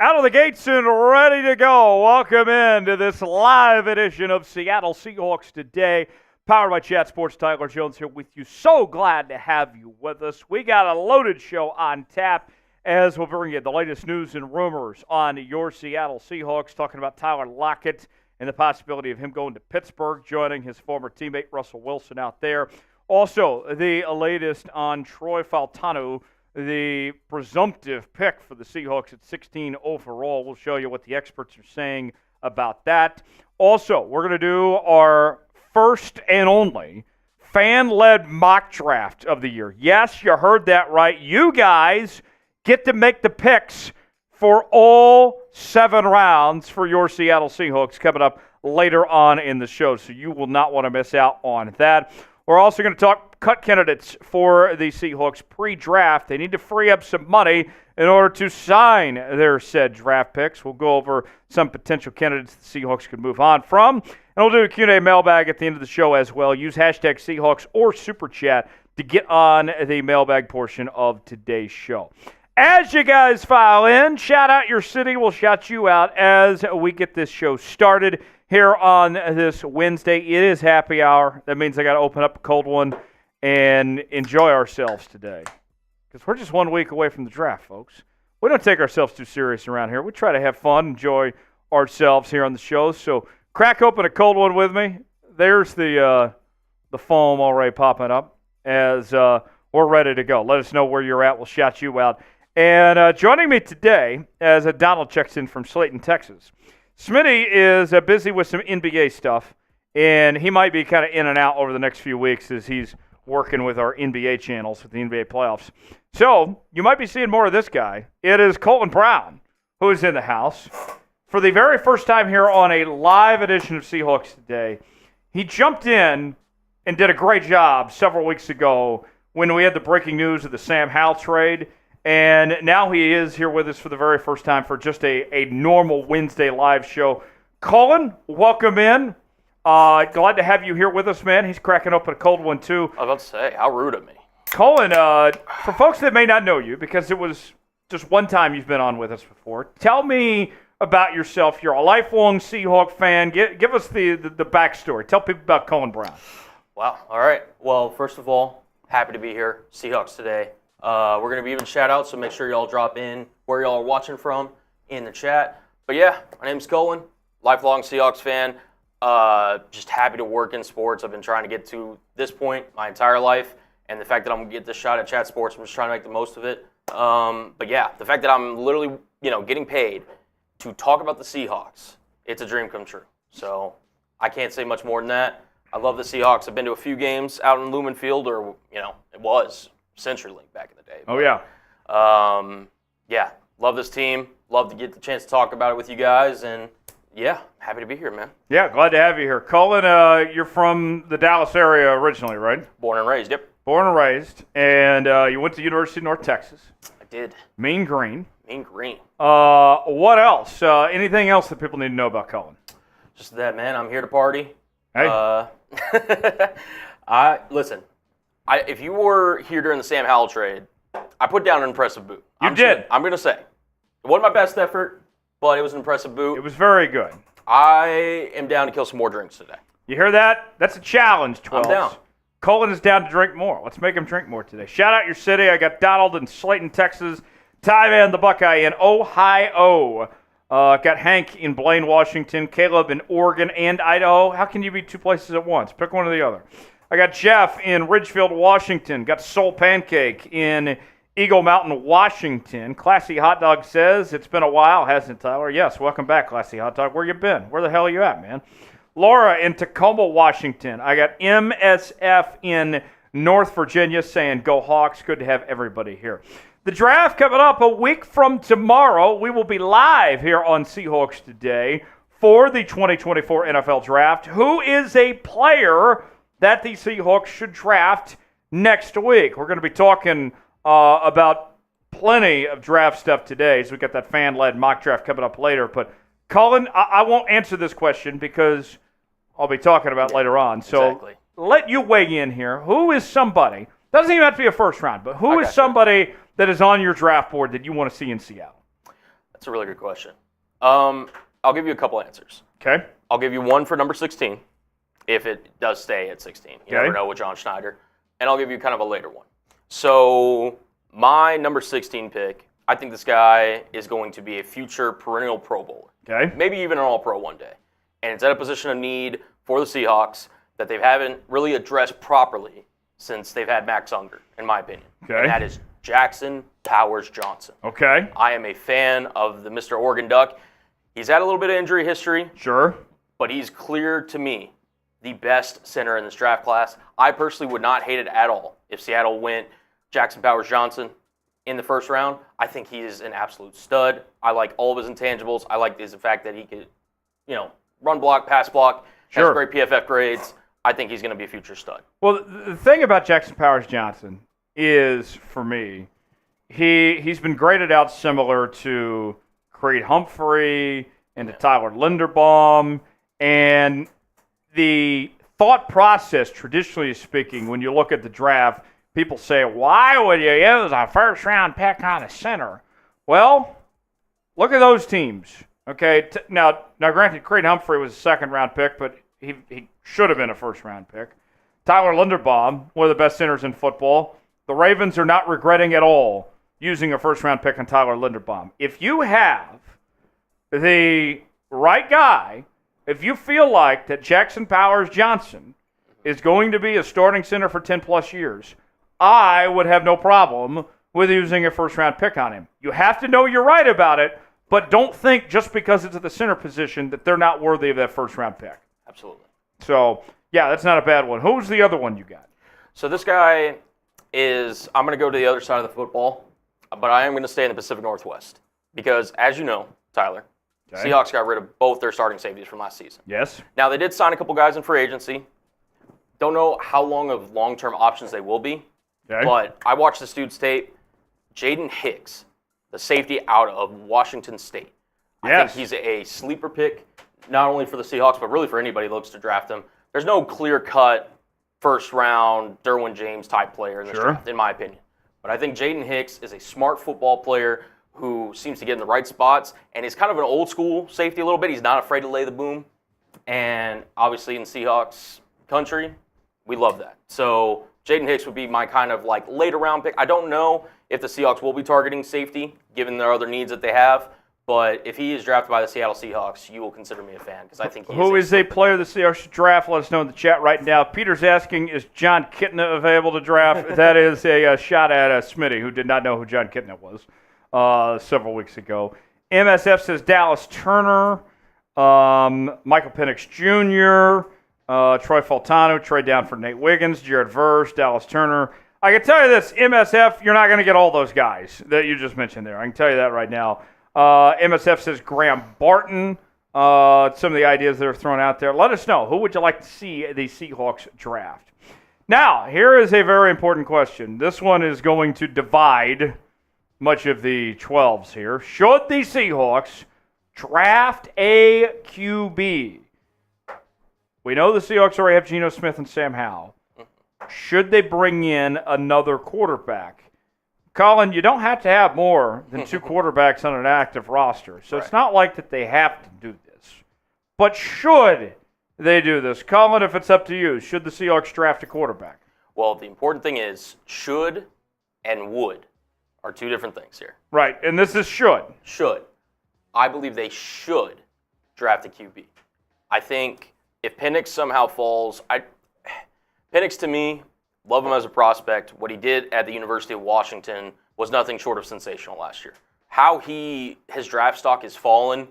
Out of the gates and ready to go. Welcome into this live edition of Seattle Seahawks Today, powered by Chat Sports. Tyler Jones here with you. So glad to have you with us. We got a loaded show on tap as we'll bring you the latest news and rumors on your Seattle Seahawks, talking about Tyler Lockett and the possibility of him going to Pittsburgh, joining his former teammate Russell Wilson out there. Also, the latest on Troy Fautanu, the presumptive pick for the Seahawks at 16 overall. We'll show you what the experts are saying about that. Also, we're going to do our first and only fan-led mock draft of the year. Yes, you heard that right. You guys get to make the picks for all 7 rounds for your Seattle Seahawks coming up later on in the show, so you will not want to miss out on that. We're also going to talk cut candidates for the Seahawks pre-draft. They need to free up some money in order to sign their said draft picks. We'll go over some potential candidates the Seahawks could move on from. And we'll do a Q&A mailbag at the end of the show as well. Use hashtag Seahawks or Super Chat to get on the mailbag portion of today's show. As you guys file in, shout out your city. We'll shout you out as we get this show started here on this Wednesday. It is happy hour. That means I got to open up a cold one and enjoy ourselves today, because we're just 1 week away from the draft, folks. We don't take ourselves too serious around here. We try to have fun, enjoy ourselves here on the show. So crack open a cold one with me. There's the foam already popping up as we're ready to go. Let us know where you're at. We'll shout you out. And joining me today, as Donald checks in from Slayton, Texas, Smitty is busy with some NBA stuff, and he might be kind of in and out over the next few weeks as he's working with our NBA channels with the NBA playoffs. So you might be seeing more of this guy. It is Colton Brown, who is in the house. For the very first time here on a live edition of Seahawks Today, he jumped in and did a great job several weeks ago when we had the breaking news of the Sam Howell trade. And now he is here with us for the very first time for just a normal Wednesday live show. Colin, welcome in. Glad to have you here with us, man. He's cracking open a cold one, too. I was about to say, how rude of me. Colin, for folks that may not know you, because it was just one time you've been on with us before, tell me about yourself. You're a lifelong Seahawk fan. Give us the backstory. Tell people about Colin Brown. Wow. All right. Well, first of all, happy to be here. Seahawks Today. We're going to be giving shout-outs, so make sure y'all drop in where y'all are watching from in the chat. But yeah, my name's Colin, lifelong Seahawks fan. Just happy to work in sports. I've been trying to get to this point my entire life, and the fact that I'm going to get this shot at Chat Sports, I'm just trying to make the most of it. But yeah, the fact that I'm literally, getting paid to talk about the Seahawks, it's a dream come true. So I can't say much more than that. I love the Seahawks. I've been to a few games out in Lumen Field, or, it was CenturyLink back in the day. Oh, yeah. Yeah, love this team. Love to get the chance to talk about it with you guys, and yeah, happy to be here, man. Yeah, glad to have you here. Colin, you're from the Dallas area originally, right? Born and raised, yep. Born and raised, and you went to University of North Texas. I did. Mean Green. Mean Green. What else? Anything else that people need to know about Colin? Just that, man. I'm here to party. Hey. Listen. If you were here during the Sam Howell trade, I put down an impressive boot. I'm going to say. It wasn't my best effort, but it was an impressive boot. It was very good. I am down to kill some more drinks today. You hear that? That's a challenge, 12. I'm down. Colin is down to drink more. Let's make him drink more today. Shout out your city. I got Donald in Slayton, Texas. Tyvan the Buckeye in Ohio. Got Hank in Blaine, Washington. Caleb in Oregon and Idaho. How can you be 2 places at once? Pick one or the other. I got Jeff in Ridgefield, Washington. Got Soul Pancake in Eagle Mountain, Washington. Classy Hot Dog says, it's been a while, hasn't it, Tyler? Yes, welcome back, Classy Hot Dog. Where you been? Where the hell are you at, man? Laura in Tacoma, Washington. I got MSF in North Virginia saying, go Hawks. Good to have everybody here. The draft coming up a week from tomorrow. We will be live here on Seahawks Today for the 2024 NFL Draft. Who is a player that the Seahawks should draft next week? We're going to be talking about plenty of draft stuff today, so we got that fan-led mock draft coming up later. But, Colin, I won't answer this question because I'll be talking about later on. So let you weigh in here. Who is somebody, doesn't even have to be a first round, but who is somebody that is on your draft board that you want to see in Seattle? That's a really good question. I'll give you a couple answers. Okay. I'll give you one for number 16, if it does stay at 16. You never know with John Schneider. And I'll give you kind of a later one. So my number 16 pick, I think this guy is going to be a future perennial Pro Bowler. Okay. Maybe even an All-Pro one day. And it's at a position of need for the Seahawks that they haven't really addressed properly since they've had Max Unger, in my opinion. Okay. And that is Jackson Powers Johnson. Okay. I am a fan of the Mr. Oregon Duck. He's had a little bit of injury history. Sure. But he's clear to me the best center in this draft class. I personally would not hate it at all if Seattle went Jackson Powers Johnson in the first round. I think he is an absolute stud. I like all of his intangibles. I like the fact that he could, run block, pass block, has great PFF grades. I think he's going to be a future stud. Well, the thing about Jackson Powers Johnson is, for me, he's been graded out similar to Creed Humphrey and to Tyler Linderbaum. And the thought process, traditionally speaking, when you look at the draft, people say, why would you use a first-round pick on a center? Well, look at those teams. Okay, now granted, Creed Humphrey was a second-round pick, but he should have been a first-round pick. Tyler Linderbaum, one of the best centers in football. The Ravens are not regretting at all using a first-round pick on Tyler Linderbaum. If you have the right guy, if you feel like that Jackson Powers Johnson is going to be a starting center for 10-plus years, I would have no problem with using a first-round pick on him. You have to know you're right about it, but don't think just because it's at the center position that they're not worthy of that first-round pick. Absolutely. So, yeah, that's not a bad one. Who's the other one you got? So this guy is, I'm going to go to the other side of the football, but I am going to stay in the Pacific Northwest because, as you know, Tyler, Seahawks got rid of both their starting safeties from last season. Yes. Now, they did sign a couple guys in free agency. Don't know how long of long-term options they will be, but I watched this dude's tape. Jaden Hicks, the safety out of Washington State. I think he's a sleeper pick, not only for the Seahawks, but really for anybody who looks to draft him. There's no clear-cut first-round Derwin James type player in this draft, in my opinion. But I think Jaden Hicks is a smart football player who seems to get in the right spots, and he's kind of an old-school safety a little bit. He's not afraid to lay the boom. And obviously in Seahawks country, we love that. So Jaden Hicks would be my kind of like later-round pick. I don't know if the Seahawks will be targeting safety, given their other needs that they have. But if he is drafted by the Seattle Seahawks, you will consider me a fan because I think he Who is a player the Seahawks should draft? Let us know in the chat right now. Peter's asking, is John Kitna available to draft? That is a shot at Smitty, who did not know who John Kitna was several weeks ago. MSF says Dallas Turner, Michael Penix Jr., Troy Fautanu, trade down for Nate Wiggins, Jared Verse, Dallas Turner. I can tell you this, MSF, you're not going to get all those guys that you just mentioned there. I can tell you that right now. MSF says Graham Barton. Some of the ideas that are thrown out there. Let us know. Who would you like to see the Seahawks draft? Now, here is a very important question. This one is going to divide much of the 12s here. Should the Seahawks draft a QB? We know the Seahawks already have Geno Smith and Sam Howell. Should they bring in another quarterback? Colin, you don't have to have more than two quarterbacks on an active roster. So it's not like that they have to do this. But should they do this? Colin, if it's up to you, should the Seahawks draft a quarterback? Well, the important thing is should and would are two different things here. Right, and this is should. Should. I believe they should draft a QB. I think if Penix somehow falls, Penix to me, love him as a prospect. What he did at the University of Washington was nothing short of sensational last year. How his draft stock has fallen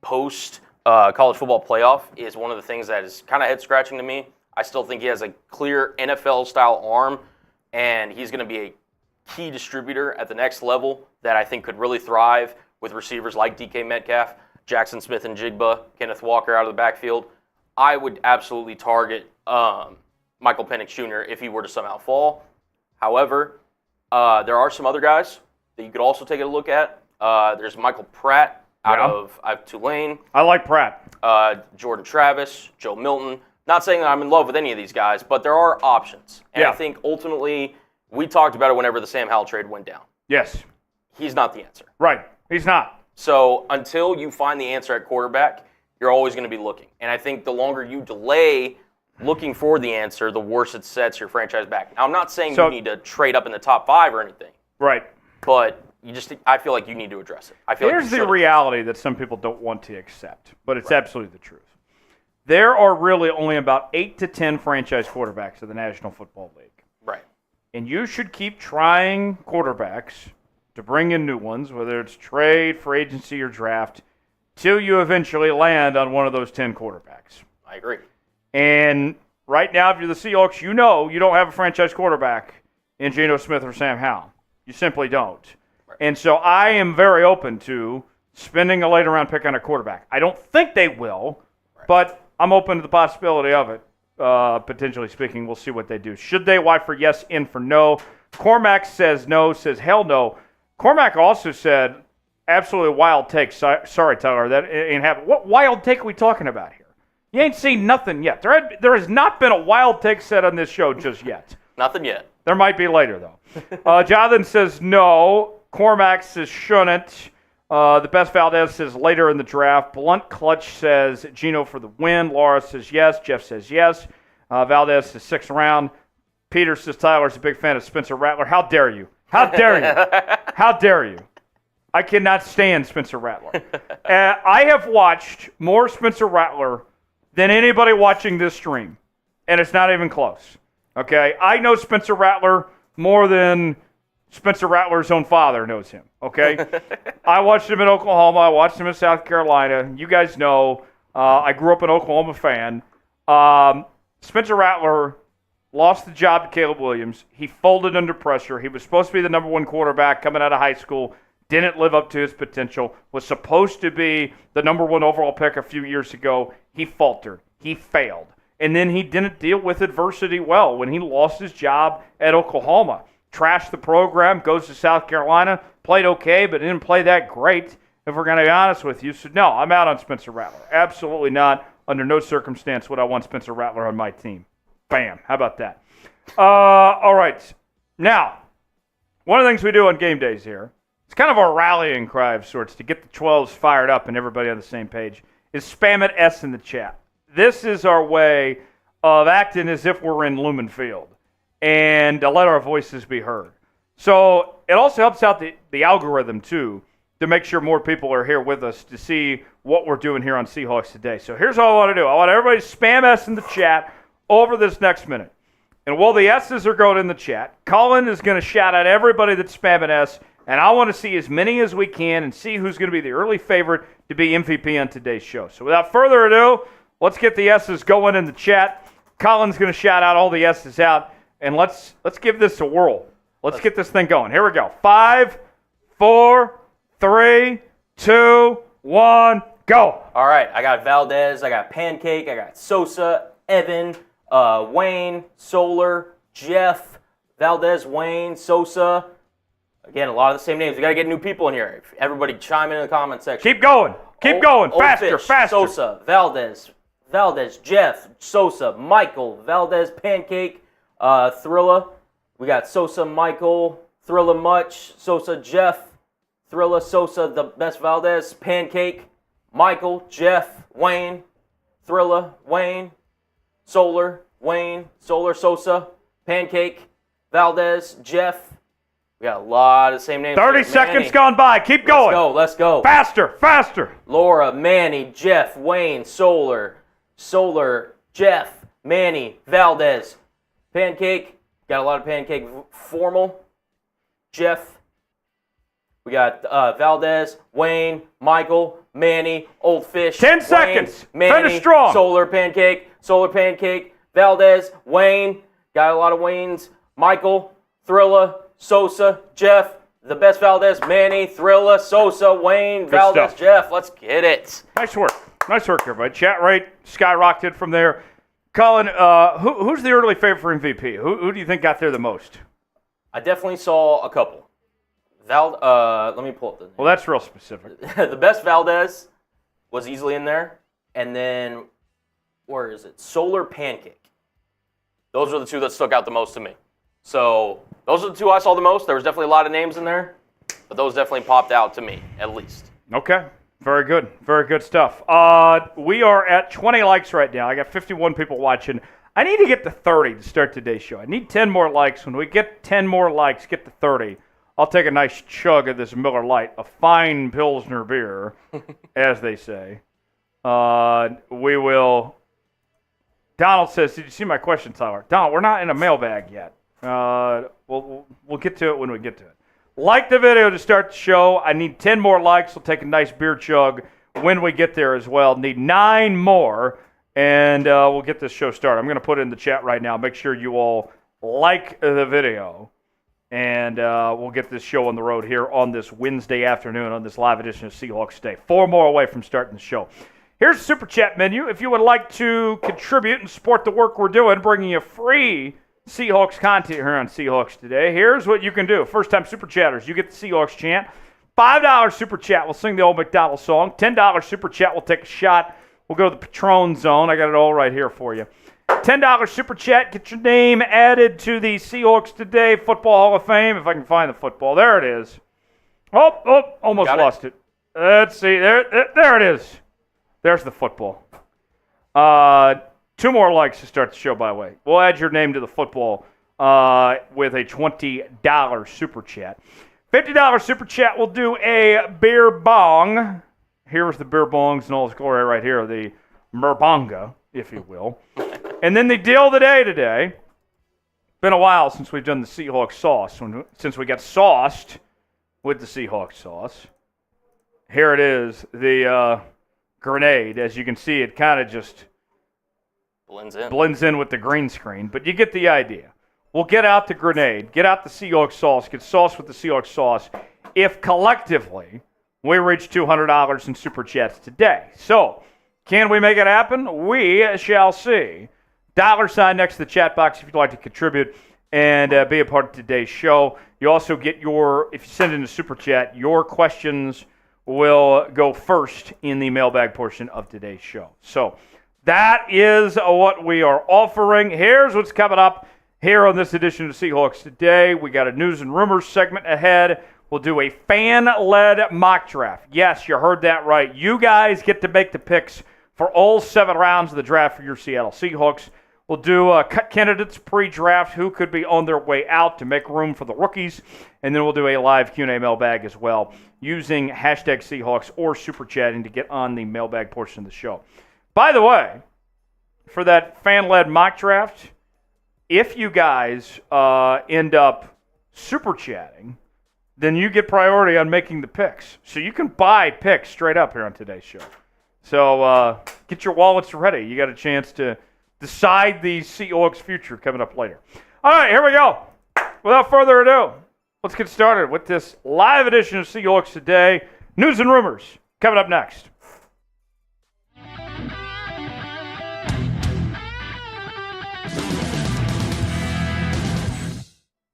post college football playoff is one of the things that is kind of head-scratching to me. I still think he has a clear NFL-style arm, and he's going to be a key distributor at the next level that I think could really thrive with receivers like DK Metcalf, Jackson Smith and Jigba, Kenneth Walker out of the backfield. I would absolutely target Michael Penix Jr. if he were to somehow fall. However, there are some other guys that you could also take a look at. There's Michael Pratt out of Tulane. I like Pratt. Jordan Travis, Joe Milton. Not saying that I'm in love with any of these guys, but there are options. And I think ultimately, we talked about it whenever the Sam Howell trade went down. Yes. He's not the answer. Right. He's not. So until you find the answer at quarterback, you're always going to be looking. And I think the longer you delay looking for the answer, the worse it sets your franchise back. Now, I'm not saying you need to trade up in the top 5 or anything. Right. But I feel like you need to address it. I feel Here's the reality that some people don't want to accept, but it's absolutely the truth. There are really only about 8 to 10 franchise quarterbacks in the National Football League. Right. And you should keep trying quarterbacks to bring in new ones, whether it's trade, free agency, or draft, till you eventually land on one of those 10 quarterbacks. I agree. And right now, if you're the Seahawks, you know you don't have a franchise quarterback in Geno Smith or Sam Howell. You simply don't. Right. And so I am very open to spending a later-round pick on a quarterback. I don't think they will, but I'm open to the possibility of it. Potentially speaking, we'll see what they do. Should they? Y for yes, N for no. Cormac says no, says hell no. Cormac also said, absolutely wild take. Sorry, Tyler, that ain't happening. What wild take are we talking about here? You ain't seen nothing yet. There has not been a wild take said on this show just yet. Nothing yet. There might be later, though. Jonathan says no. Cormac says shouldn't. The best Valdez says later in the draft. Blunt Clutch says Geno for the win. Laura says yes. Jeff says yes. Valdez says 6th round. Peter says Tyler's a big fan of Spencer Rattler. How dare you? How dare you? How dare you? I cannot stand Spencer Rattler. I have watched more Spencer Rattler than anybody watching this stream, and it's not even close. Okay? I know Spencer Rattler more than Spencer Rattler's own father knows him. Okay? I watched him in Oklahoma. I watched him in South Carolina. You guys know I grew up an Oklahoma fan. Spencer Rattler lost the job to Caleb Williams. He folded under pressure. He was supposed to be the number 1 quarterback coming out of high school. Didn't live up to his potential. Was supposed to be the number 1 overall pick a few years ago. He faltered. He failed. And then he didn't deal with adversity well when he lost his job at Oklahoma. Trashed the program, goes to South Carolina, played okay, but didn't play that great, if we're going to be honest with you. So, no, I'm out on Spencer Rattler. Absolutely not. Under no circumstance would I want Spencer Rattler on my team. Bam. How about that? All right. Now, one of the things we do on game days here, it's kind of a rallying cry of sorts to get the 12s fired up and everybody on the same page, is spam it S in the chat. This is our way of acting as if we're in Lumen Field and to let our voices be heard. So it also helps out the algorithm, too, to make sure more people are here with us to see what we're doing here on Seahawks Today. So here's what I want to do. I want everybody to spam S in the chat over this next minute. And while the S's are going in the chat, Colin is going to shout out everybody that's spamming S, and I want to see as many as we can and see who's going to be the early favorite to be MVP on today's show. So without further ado, let's get the S's going in the chat. Colin's going to shout out all the S's out, and let's give this a whirl. Let's get this thing going. Here we go. 5, 4, 3, 2, 1, go. All right. I got Valdez. I got Pancake. I got Sosa, Evan, Wayne, Solar, Jeff, Valdez, Wayne, Sosa. Again, a lot of the same names. We got to get new people in here. Everybody chime in the comment section. Keep going. Keep going. Faster, Fish, faster. Sosa, Valdez, Jeff, Sosa, Michael, Valdez, Pancake, Thrilla. We got Sosa, Michael, Thrilla, Much, Sosa, Jeff, Thrilla, Sosa, the best Valdez, Pancake, Michael, Jeff, Wayne, Thrilla, Wayne, Solar, Sosa, Pancake, Valdez, Jeff. We got a lot of the same names. 30 seconds gone by. Keep going. Let's go. Faster. Laura, Manny, Jeff, Wayne, Solar, Jeff, Manny, Valdez, Pancake. Got a lot of Pancake. Formal, Jeff. We got Valdez, Wayne, Michael, Manny, Old Fish. 10 Wayne, seconds. Manny, Finish strong. Solar, Pancake, Valdez, Wayne. Got a lot of Waynes. Michael, Thrilla, Sosa, Jeff, the best Valdez, Manny, Thrilla, Sosa, Wayne, Valdez, stuff. Jeff. Let's get it. Nice work, everybody. Chat rate skyrocketed from there. Colin, who's the early favorite for MVP? Who do you think got there the most? I definitely saw a couple. Let me pull up the name. Well, that's real specific. The best Valdez was easily in there. And then, where is it? Solar, Pancake. Those are the two that stuck out the most to me. So those are the two I saw the most. There was definitely a lot of names in there, but those definitely popped out to me, at least. Okay. Very good. Very good stuff. We are at 20 likes right now. I got 51 people watching. I need to get to 30 to start today's show. I need 10 more likes. When we get 10 more likes, get to 30, I'll take a nice chug of this Miller Lite, a fine Pilsner beer, as they say. We will. Donald says, did you see my question, Tyler? Donald, we're not in a mailbag yet. We'll get to it when we get to it. Like the video to start the show. I need 10 more likes. We'll take a nice beer chug when we get there as well. Need 9 more, and we'll get this show started. I'm going to put it in the chat right now. Make sure you all like the video, and we'll get this show on the road here on this Wednesday afternoon on this live edition of Seahawks Day. 4 more away from starting the show. Here's the Super Chat menu. If you would like to contribute and support the work we're doing, bringing you free Seahawks content here on Seahawks Today, here's what you can do. First-time Super Chatters, you get the Seahawks chant. $5 Super Chat, we'll sing the old Macdonald song. $10 Super Chat, we'll take a shot. We'll go to the Patron Zone. I got it all right here for you. $10 Super Chat, get your name added to the Seahawks Today Football Hall of Fame, if I can find the football. There it is. Almost lost it. Let's see. There it is. There's the football. 2 more likes to start the show, by the way. We'll add your name to the football with a $20 Super Chat. $50 Super Chat will do a beer bong. Here's the beer bongs in all its glory right here, the Merbonga, if you will. And then the deal of the day today. Been a while since we've done the Seahawks sauce, since we got sauced with the Seahawks sauce. Here it is, the grenade. As you can see, it kind of just blends in with the green screen, but you get the idea. We'll get out the grenade, get out the Seahawks sauce, get sauce with the Seahawks sauce, if collectively we reach $200 in Super Chats today. So, can we make it happen? We shall see. $sign next to the chat box if you'd like to contribute and be a part of today's show. You also get if you send in a Super Chat, your questions will go first in the mailbag portion of today's show. So, that is what we are offering. Here's what's coming up here on this edition of Seahawks Today. We got a news and rumors segment ahead. We'll do a fan-led mock draft. Yes, you heard that right. You guys get to make the picks for all 7 rounds of the draft for your Seattle Seahawks. We'll do cut candidates pre-draft who could be on their way out to make room for the rookies. And then we'll do a live Q&A mailbag as well using hashtag Seahawks or Super Chatting to get on the mailbag portion of the show. By the way, for that fan-led mock draft, if you guys end up Super Chatting, then you get priority on making the picks. So you can buy picks straight up here on today's show. So get your wallets ready. You got a chance to decide the Seahawks' future coming up later. All right, here we go. Without further ado, let's get started with this live edition of Seahawks Today. News and rumors coming up next.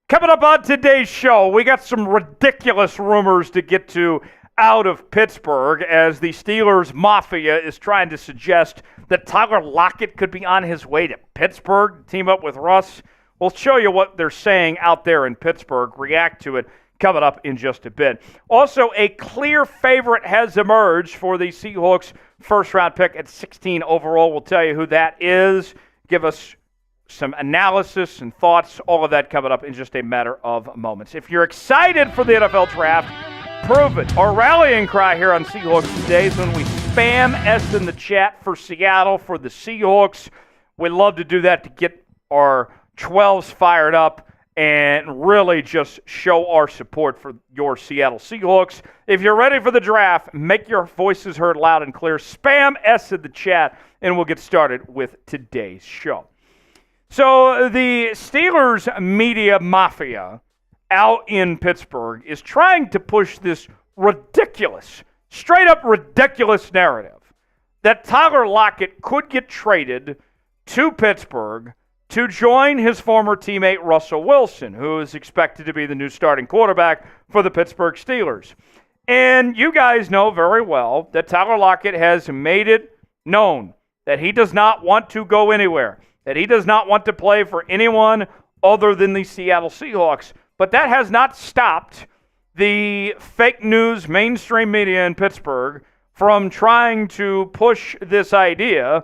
Coming up on today's show, we got some ridiculous rumors to get to out of Pittsburgh as the Steelers Mafia is trying to suggest that Tyler Lockett could be on his way to Pittsburgh to team up with Russ. We'll show you what they're saying out there in Pittsburgh, react to it coming up in just a bit. Also, a clear favorite has emerged for the Seahawks first-round pick at 16 overall. We'll tell you who that is, give us some analysis and thoughts, all of that coming up in just a matter of moments. If you're excited for the NFL Draft, prove it. Our rallying cry here on Seahawks Today is when we spam S in the chat for Seattle, for the Seahawks. We love to do that to get our 12s fired up and really just show our support for your Seattle Seahawks. If you're ready for the draft, make your voices heard loud and clear. Spam S in the chat, and we'll get started with today's show. So the Steelers media mafia out in Pittsburgh is trying to push this ridiculous, straight up ridiculous narrative that Tyler Lockett could get traded to Pittsburgh to join his former teammate Russell Wilson, who is expected to be the new starting quarterback for the Pittsburgh Steelers. And you guys know very well that Tyler Lockett has made it known that he does not want to go anywhere, that he does not want to play for anyone other than the Seattle Seahawks. But that has not stopped the fake news mainstream media in Pittsburgh from trying to push this idea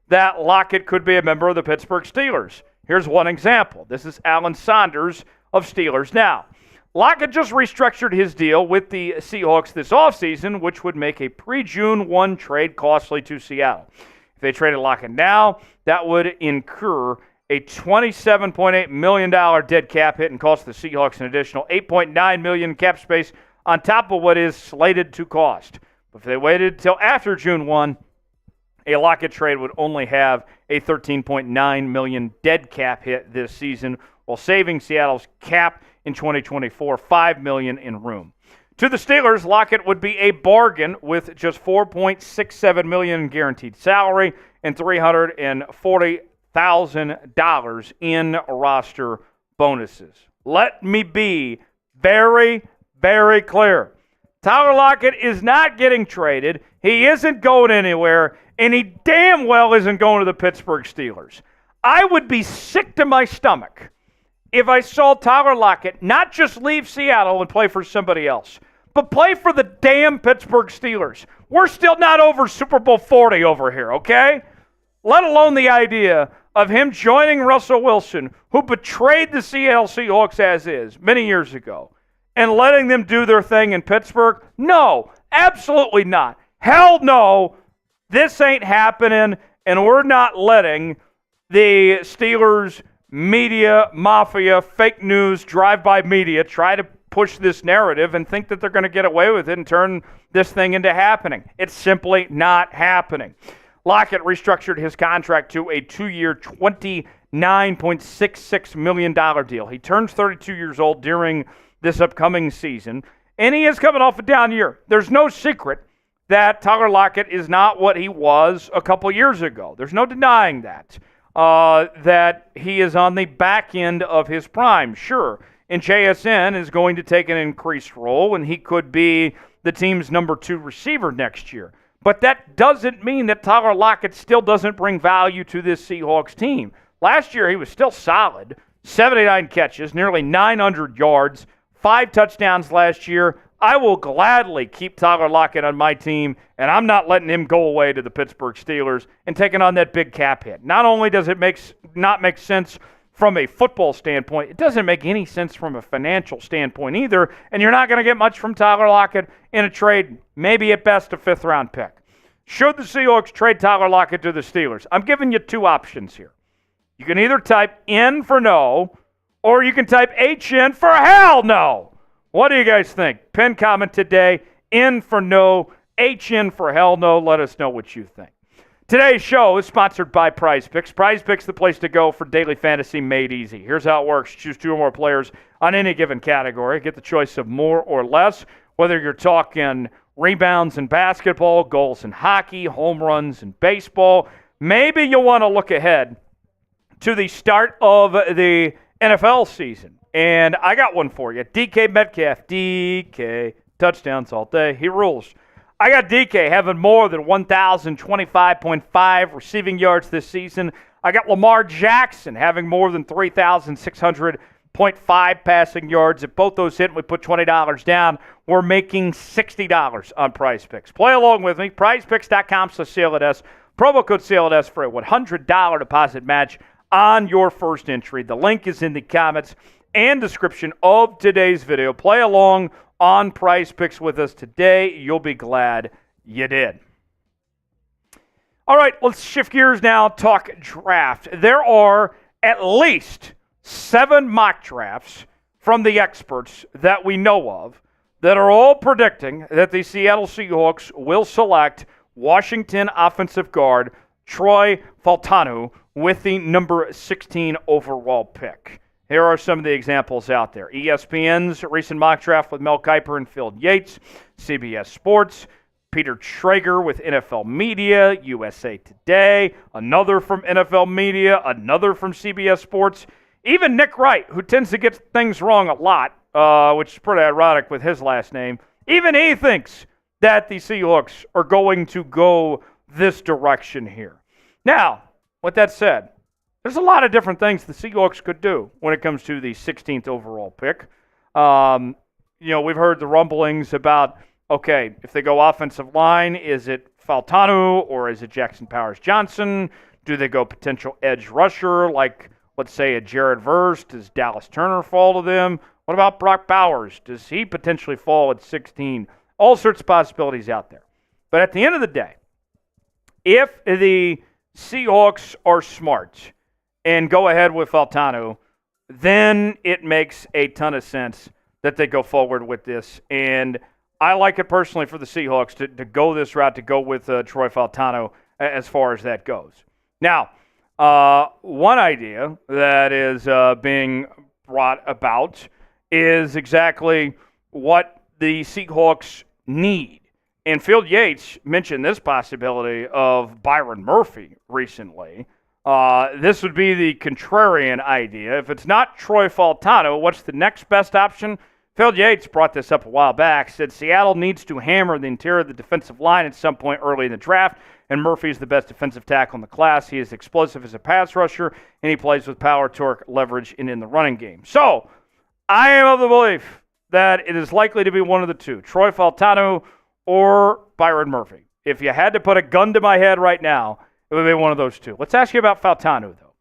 that Lockett could be a member of the Pittsburgh Steelers. Here's one example. This is Alan Saunders of Steelers Now. Lockett just restructured his deal with the Seahawks this offseason, which would make a pre-June 1 trade costly to Seattle. If they traded Lockett now, that would incur a $27.8 million dead cap hit and cost the Seahawks an additional $8.9 million cap space on top of what is slated to cost. But if they waited till after June 1, a Lockett trade would only have a $13.9 million dead cap hit this season, while saving Seattle's cap in 2024 $5 million in room. To the Steelers, Lockett would be a bargain with just $4.67 million in guaranteed salary and $340,000 in roster bonuses. Let me be very, very clear. Tyler Lockett is not getting traded. He isn't going anywhere, and he damn well isn't going to the Pittsburgh Steelers. I would be sick to my stomach if I saw Tyler Lockett not just leave Seattle and play for somebody else, but play for the damn Pittsburgh Steelers. We're still not over Super Bowl 40 over here, okay? Let alone the idea of him joining Russell Wilson, who betrayed the Seattle Seahawks as is many years ago, and letting them do their thing in Pittsburgh. No, absolutely not. Hell no. This ain't happening, and we're not letting the Steelers media, mafia, fake news, drive-by media try to push this narrative and think that they're going to get away with it and turn this thing into happening. It's simply not happening. Lockett restructured his contract to a 2-year, $29.66 million deal. He turns 32 years old during this upcoming season, and he is coming off a down year. There's no secret that Tyler Lockett is not what he was a couple years ago. There's no denying that. That he is on the back end of his prime, sure. And JSN is going to take an increased role, and he could be the team's number 2 receiver next year. But that doesn't mean that Tyler Lockett still doesn't bring value to this Seahawks team. Last year, he was still solid. 79 catches, nearly 900 yards, 5 touchdowns last year. I will gladly keep Tyler Lockett on my team, and I'm not letting him go away to the Pittsburgh Steelers and taking on that big cap hit. Not only does it not make sense from a football standpoint, it doesn't make any sense from a financial standpoint either, and you're not going to get much from Tyler Lockett in a trade, maybe at best a 5th-round pick. Should the Seahawks trade Tyler Lockett to the Steelers? I'm giving you 2 options here. You can either type N for no, or you can type HN for hell no. What do you guys think? Pin comment today, N for no, HN for hell no. Let us know what you think. Today's show is sponsored by Prize Picks. Prize Picks, the place to go for daily fantasy made easy. Here's how it works. Choose 2 or more players on any given category. Get the choice of more or less, whether you're talking rebounds in basketball, goals in hockey, home runs in baseball. Maybe you want to look ahead to the start of the NFL season. And I got one for you. DK Metcalf. DK. Touchdowns all day. He rules. I got DK having more than 1,025.5 receiving yards this season. I got Lamar Jackson having more than 3,600.5 passing yards. If both those hit and we put $20 down, we're making $60 on Prize Picks. Play along with me. PrizePicks.com/CLNS. Promo code CLNS for a $100 deposit match on your first entry. The link is in the comments and description of today's video. Play along on Prize Picks with us today. You'll be glad you did. All right, let's shift gears now, talk draft. There are at least 7 mock drafts from the experts that we know of that are all predicting that the Seattle Seahawks will select Washington offensive guard Troy Fautanu with the number 16 overall pick. Here are some of the examples out there. ESPN's recent mock draft with Mel Kiper and Phil Yates, CBS Sports, Peter Traeger with NFL Media, USA Today, another from NFL Media, another from CBS Sports, even Nick Wright, who tends to get things wrong a lot, which is pretty ironic with his last name. Even he thinks that the Seahawks are going to go this direction here. Now, with that said, there's a lot of different things the Seahawks could do when it comes to the 16th overall pick. we've heard the rumblings about, okay, if they go offensive line, is it Fautanu or is it Jackson Powers-Johnson? Do they go potential edge rusher like, let's say, a Jared Verse? Does Dallas Turner fall to them? What about Brock Bowers? Does he potentially fall at 16? All sorts of possibilities out there. But at the end of the day, if the Seahawks are smart and go ahead with Fautanu, then it makes a ton of sense that they go forward with this. And I like it personally for the Seahawks to go this route, to go with Troy Fautanu as far as that goes. Now, one idea that is being brought about is exactly what the Seahawks need. And Phil Yates mentioned this possibility of Byron Murphy recently. This would be the contrarian idea. If it's not Troy Fautanu, what's the next best option? Phil Yates brought this up a while back, said Seattle needs to hammer the interior of the defensive line at some point early in the draft, and Murphy is the best defensive tackle in the class. He is explosive as a pass rusher, and he plays with power, torque, leverage, and in the running game. So, I am of the belief that it is likely to be one of the two, Troy Fautanu or Byron Murphy. If you had to put a gun to my head right now, it would be one of those two. Let's ask you about Fautanu, though.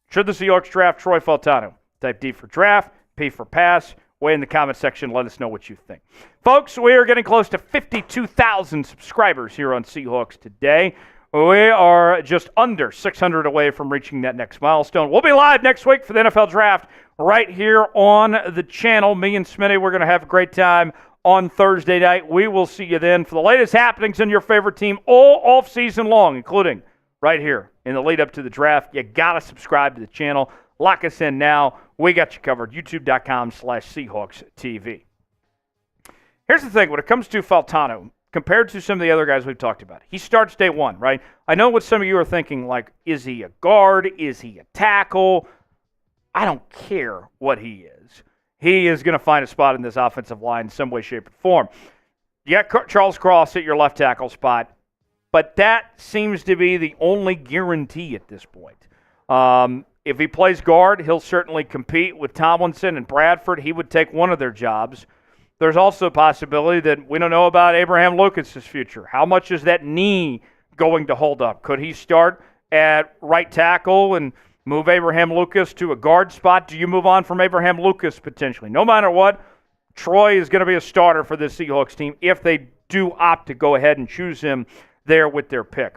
Should the Seahawks draft Troy Fautanu? Type D for draft, P for pass. Way in the comment section, let us know what you think. Folks, we are getting close to 52,000 subscribers here on Seahawks Today. We are just under 600 away from reaching that next milestone. We'll be live next week for the NFL Draft right here on the channel. Me and Smitty, we're going to have a great time on Thursday night. We will see you then for the latest happenings in your favorite team all off-season long, including right here in the lead-up to the draft. You got to subscribe to the channel. Lock us in now. We got you covered. YouTube.com/Seahawks TV. Here's the thing. When it comes to Fautanu, compared to some of the other guys we've talked about, he starts day one, right? I know what some of you are thinking, like, is he a guard? Is he a tackle? I don't care what he is. He is going to find a spot in this offensive line in some way, shape, or form. You got Charles Cross at your left tackle spot, but that seems to be the only guarantee at this point. If he plays guard, he'll certainly compete with Tomlinson and Bradford. He would take one of their jobs. There's also a possibility that we don't know about Abraham Lucas's future. How much is that knee going to hold up? Could he start at right tackle and move Abraham Lucas to a guard spot? Do you move on from Abraham Lucas potentially? No matter what, Troy is going to be a starter for this Seahawks team if they do opt to go ahead and choose him there with their pick.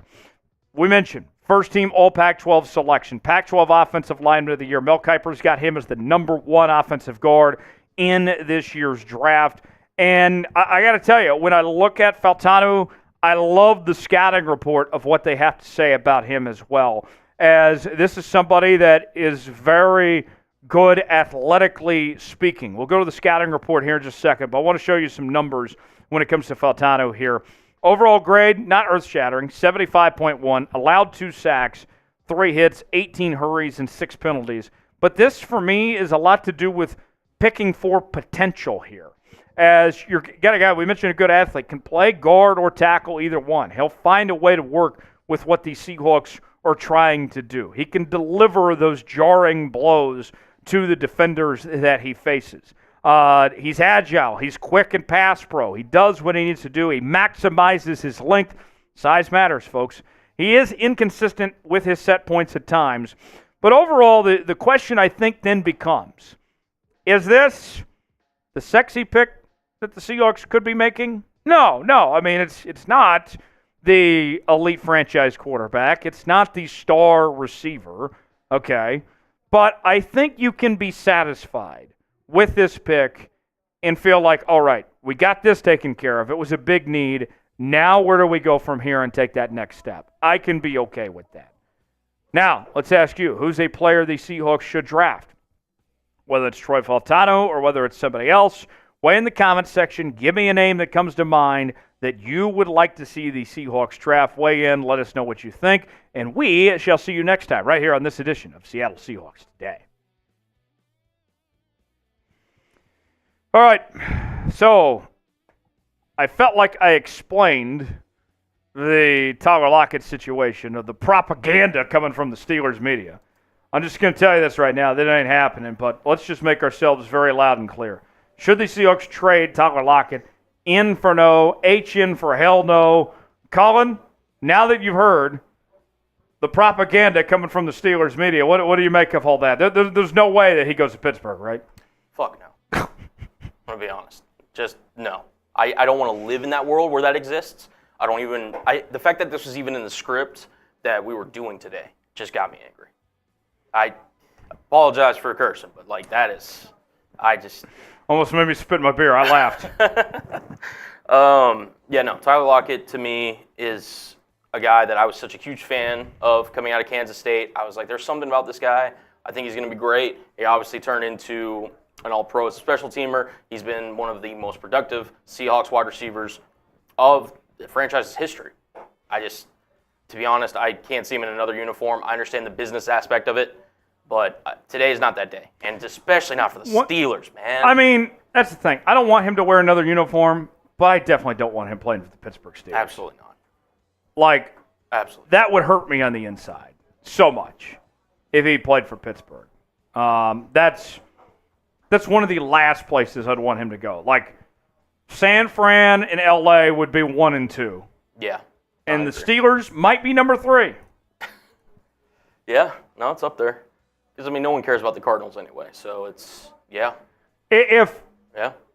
We mentioned first team All Pac-12 selection. Pac-12 Offensive Lineman of the Year. Mel Kiper's got him as the number one offensive guard in this year's draft. And I got to tell you, when I look at Fautanu, I love the scouting report of what they have to say about him as well, as this is somebody that is very good athletically speaking. We'll go to the scouting report here in just a second, but I want to show you some numbers when it comes to Fautanu here. Overall grade, not earth-shattering, 75.1, allowed 2 sacks, 3 hits, 18 hurries, and 6 penalties. But this, for me, is a lot to do with picking for potential here. As you're got a guy, we mentioned a good athlete, can play guard or tackle, either one. He'll find a way to work with what these Seahawks are trying to do. He can deliver those jarring blows to the defenders that he faces. He's agile. He's quick and pass pro. He does what he needs to do. He maximizes his length. Size matters, folks. He is inconsistent with his set points at times. But overall, the question I think then becomes, is this the sexy pick that the Seahawks could be making? No. I mean, it's not the elite franchise quarterback. It's not the star receiver, okay? But I think you can be satisfied with this pick and feel like, all right, we got this taken care of. It was a big need. Now where do we go from here and take that next step? I can be okay with that. Now, let's ask you, who's a player the Seahawks should draft? Whether it's Troy Fautanu or whether it's somebody else, weigh in the comments section. Give me a name that comes to mind that you would like to see the Seahawks draft. Weigh in. Let us know what you think. And we shall see you next time right here on this edition of Seattle Seahawks Today. All right, so I felt like I explained the Tyler Lockett situation of the propaganda coming from the Steelers media. I'm just going to tell you this right now. That ain't happening, but let's just make ourselves very loud and clear. Should the Seahawks trade Tyler Lockett? In for no, H in for hell no. Colin, now that you've heard the propaganda coming from the Steelers media, what do you make of all that? There's no way that he goes to Pittsburgh, right? Fuck no. I'm going to be honest. Just no. I don't want to live in that world where that exists. The fact that this was even in the script that we were doing today just got me angry. I apologize for cursing, but almost made me spit my beer. I laughed. Tyler Lockett to me is a guy that I was such a huge fan of coming out of Kansas State. I was like, there's something about this guy. I think he's going to be great. He obviously turned into an all-pro as a special teamer. He's been one of the most productive Seahawks wide receivers of the franchise's history. To be honest, I can't see him in another uniform. I understand the business aspect of it, but today is not that day, and especially not for the Steelers, man. I mean, that's the thing. I don't want him to wear another uniform, but I definitely don't want him playing for the Pittsburgh Steelers. Absolutely not. Absolutely. That would hurt me on the inside so much if he played for Pittsburgh. That's one of the last places I'd want him to go. San Fran and L.A. would be 1 and 2. Yeah. And the Steelers might be number 3. Yeah. No, it's up there. Because, no one cares about the Cardinals anyway. So it's, yeah.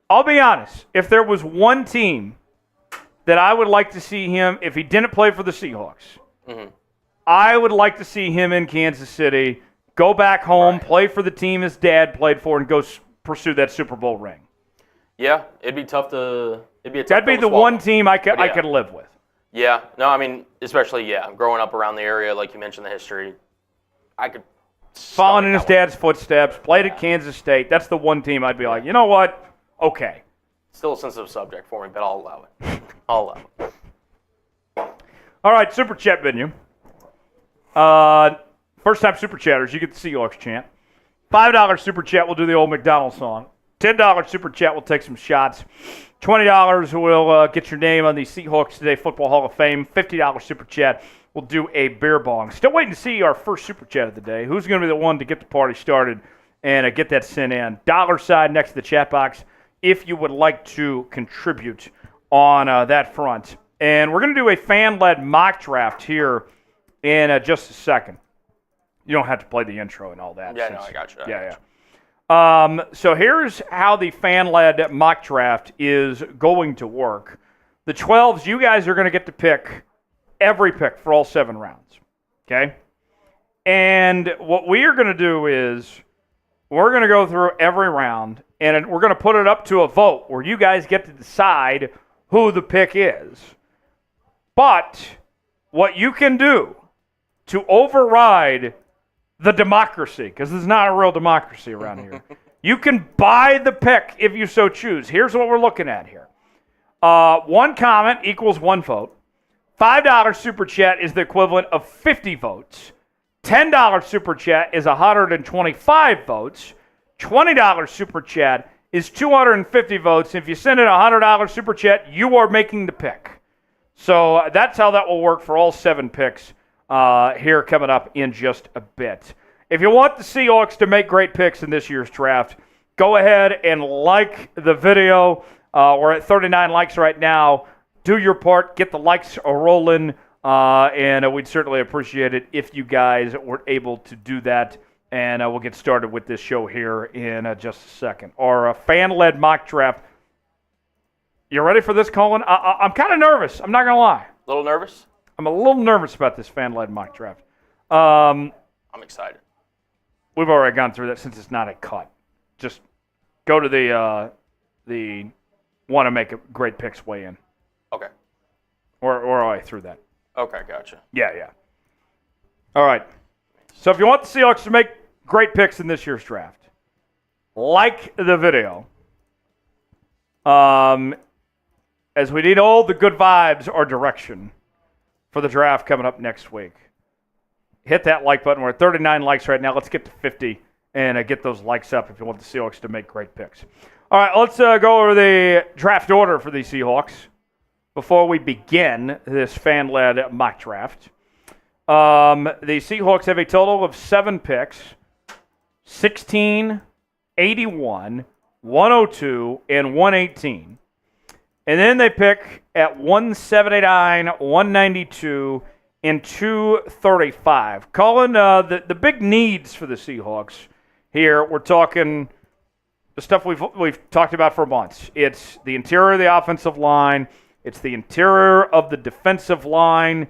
I'll be honest. If there was one team that I would like to see him, if he didn't play for the Seahawks, I would like to see him in Kansas City, go back home, play for the team his dad played for, and go pursue that Super Bowl ring. Yeah, it'd be tough to. That'd be the one team I could live with. Yeah, no, especially growing up around the area, like you mentioned, the history, I could. Following in his dad's footsteps, played at Kansas State. That's the one team I'd be like, you know what? Okay. Still a sensitive subject for me, but I'll allow it. I'll allow it. All right, Super Chat venue. First-time Super Chatters, you get the Seahawks chant. $5 Super Chat, we'll do the old Macdonald song. $10 Super Chat, we'll take some shots. $20 will get your name on the Seahawks Today Football Hall of Fame. $50 Super Chat, we'll do a beer bong. Still waiting to see our first Super Chat of the day. Who's going to be the one to get the party started and get that sent in? $ sign next to the chat box if you would like to contribute on that front. And we're going to do a fan-led mock draft here in just a second. You don't have to play the intro and all that. Yeah, I got you. Yeah. So here's how the fan-led mock draft is going to work. The 12s, you guys are going to get to pick every pick for all 7 rounds. Okay? And what we are going to do is we're going to go through every round, and we're going to put it up to a vote where you guys get to decide who the pick is. But what you can do to override the democracy, because there's not a real democracy around here, you can buy the pick if you so choose. Here's what we're looking at here. 1 comment equals 1 vote. $5 Super Chat is the equivalent of 50 votes. $10 Super Chat is 125 votes. $20 Super Chat is 250 votes. If you send in a $100 Super Chat, you are making the pick. So that's how that will work for all 7 picks here coming up in just a bit. If you want the Seahawks to make great picks in this year's draft, go ahead and like the video. We're at 39 likes right now. Do your part. Get the likes rolling. And we'd certainly appreciate it if you guys were able to do that. And we'll get started with this show here in just a second. Our fan-led mock draft. You ready for this, Colin? I'm kind of nervous. I'm not going to lie. A little nervous? I'm a little nervous about this fan-led mock draft. I'm excited. We've already gone through that since it's not a cut. Just go to the want to make a great picks weigh in. Okay. Or I through that. Okay, gotcha. Yeah. All right. So if you want the Seahawks to make great picks in this year's draft, like the video. As we need all the good vibes or direction for the draft coming up next week. Hit that like button. We're at 39 likes right now. Let's get to 50 and get those likes up if you want the Seahawks to make great picks. All right, let's go over the draft order for the Seahawks before we begin this fan-led mock draft. The Seahawks have a total of 7 picks, 16, 81, 102, and 118. And then they pick at 179, 192, and 235. Colin, the big needs for the Seahawks here, we're talking the stuff we've talked about for months. It's the interior of the offensive line. It's the interior of the defensive line.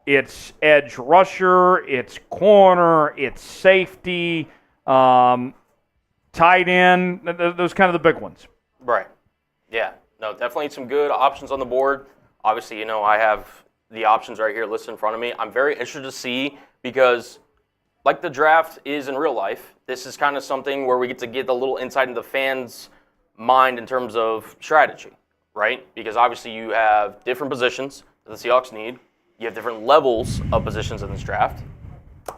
It's edge rusher. It's corner. It's safety. Tight end. Those kind of the big ones. Right. Yeah. No, definitely some good options on the board. Obviously, I have the options right here listed in front of me. I'm very interested to see because, like the draft is in real life, this is kind of something where we get to get a little insight into the fans' mind in terms of strategy, right? Because obviously you have different positions that the Seahawks need. You have different levels of positions in this draft.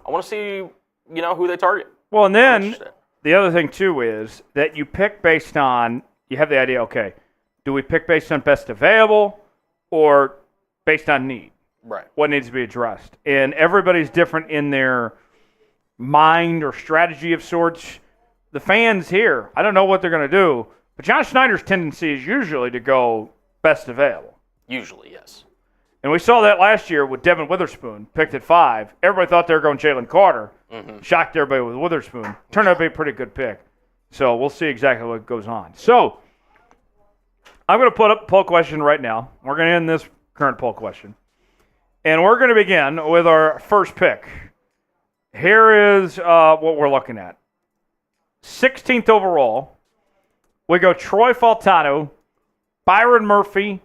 I want to see, who they target. Well, and then the other thing, too, is that you pick based on, you have the idea, okay, do we pick based on best available or based on need? Right. What needs to be addressed? And everybody's different in their mind or strategy of sorts. The fans here, I don't know what they're going to do, but John Schneider's tendency is usually to go best available. Usually, yes. And we saw that last year with Devin Witherspoon, picked at 5. Everybody thought they were going Jalen Carter. Mm-hmm. Shocked everybody with Witherspoon. Turned out to be a pretty good pick. So we'll see exactly what goes on. So I'm going to put up a poll question right now. We're going to end this current poll question. And we're going to begin with our first pick. Here is what we're looking at. 16th overall, we go Troy Fautanu, Byron Murphy,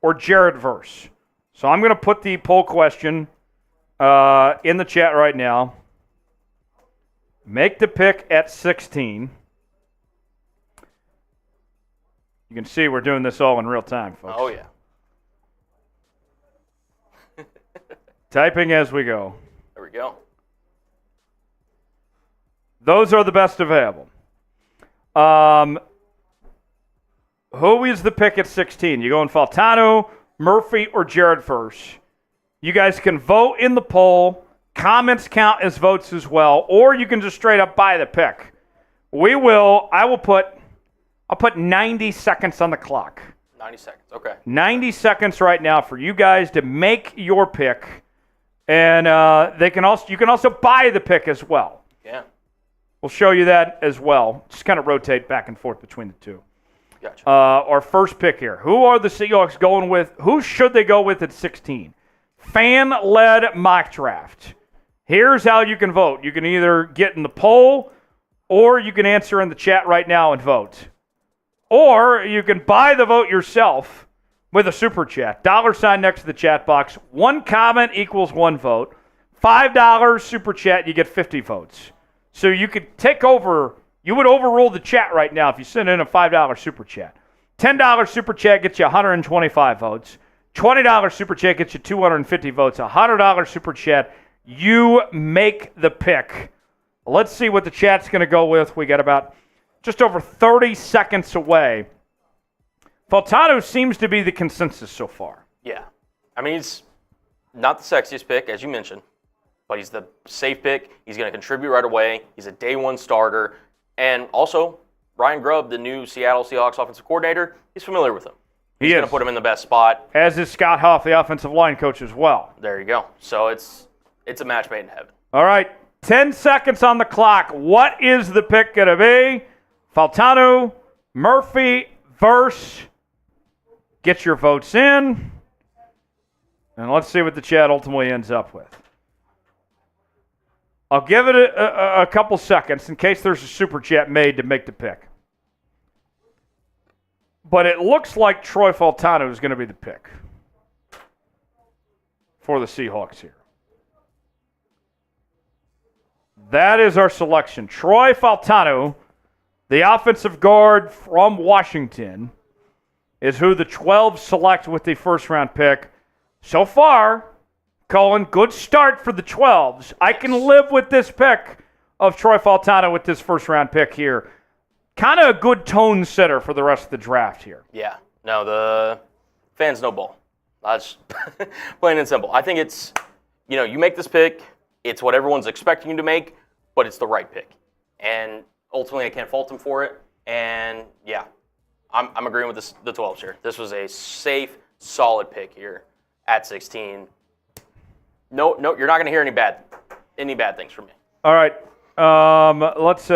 or Jared Verse. So I'm going to put the poll question in the chat right now. Make the pick at 16. You can see we're doing this all in real time, folks. Oh, yeah. Typing as we go. There we go. Those are the best available. Who is the pick at 16? You going Fautanu, Murphy, or Jared Verse? You guys can vote in the poll. Comments count as votes as well, or you can just straight up buy the pick. I'll put 90 seconds on the clock. 90 seconds, okay. 90 seconds right now for you guys to make your pick, and you can also buy the pick as well. Yeah. We'll show you that as well. Just kind of rotate back and forth between the two. Gotcha. Our first pick here. Who are the Seahawks going with? Who should they go with at 16? Fan-led mock draft. Here's how you can vote. You can either get in the poll, or you can answer in the chat right now and vote. Or you can buy the vote yourself with a super chat. $sign next to the chat box. 1 comment equals 1 vote. $5 super chat, you get 50 votes. So you could take over, you would overrule the chat right now if you send in a $5 super chat. $10 super chat gets you 125 votes. $20 super chat gets you 250 votes. $100 super chat, you make the pick. Let's see what the chat's going to go with. We got about just over 30 seconds away. Fautanu seems to be the consensus so far. Yeah. I mean, he's not the sexiest pick, as you mentioned, but he's the safe pick. He's going to contribute right away. He's a day one starter. And also, Ryan Grubb, the new Seattle Seahawks offensive coordinator, he's familiar with him. He's going to put him in the best spot. As is Scott Huff, the offensive line coach as well. There you go. So it's a match made in heaven. All right, 10 seconds on the clock. What is the pick going to be? Fautanu, Murphy, Verse. Get your votes in. And let's see what the chat ultimately ends up with. I'll give it a couple seconds in case there's a super chat made to make the pick. But it looks like Troy Fautanu is going to be the pick for the Seahawks here. That is our selection. Troy Fautanu, the offensive guard from Washington, is who the 12 select with the first-round pick. So far, Colin, good start for the 12s. I can live with this pick of Troy Fautanu with this first-round pick here. Kind of a good tone setter for the rest of the draft here. Yeah. No, the fans know ball. That's plain and simple. I think it's, you make this pick. It's what everyone's expecting you to make, but it's the right pick. And ultimately, I can't fault him for it. And, yeah, I'm agreeing with the 12s here. This was a safe, solid pick here at 16. No, you're not going to hear any bad things from me. All right. Let's.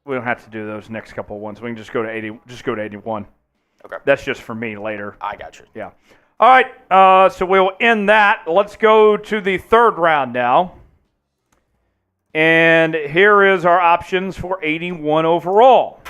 We don't have to do those next couple of ones. We can just go to 80. Just go to 81. Okay. That's just for me later. I got you. Yeah. All right. So we'll end that. Let's go to the third round now. And here is our options for 81 overall.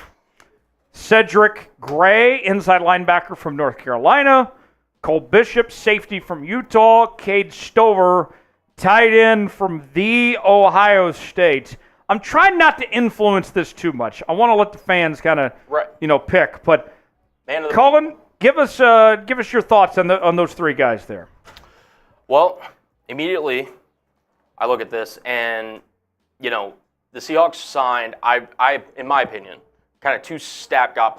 Cedric Gray, inside linebacker from North Carolina. Cole Bishop, safety from Utah. Cade Stover, tight end from The Ohio State. I'm trying not to influence this too much. I want to let the fans kind of, pick. But Colin, give us your thoughts on those three guys there. Well, immediately I look at this and, the Seahawks signed, I in my opinion, kind of two stopgap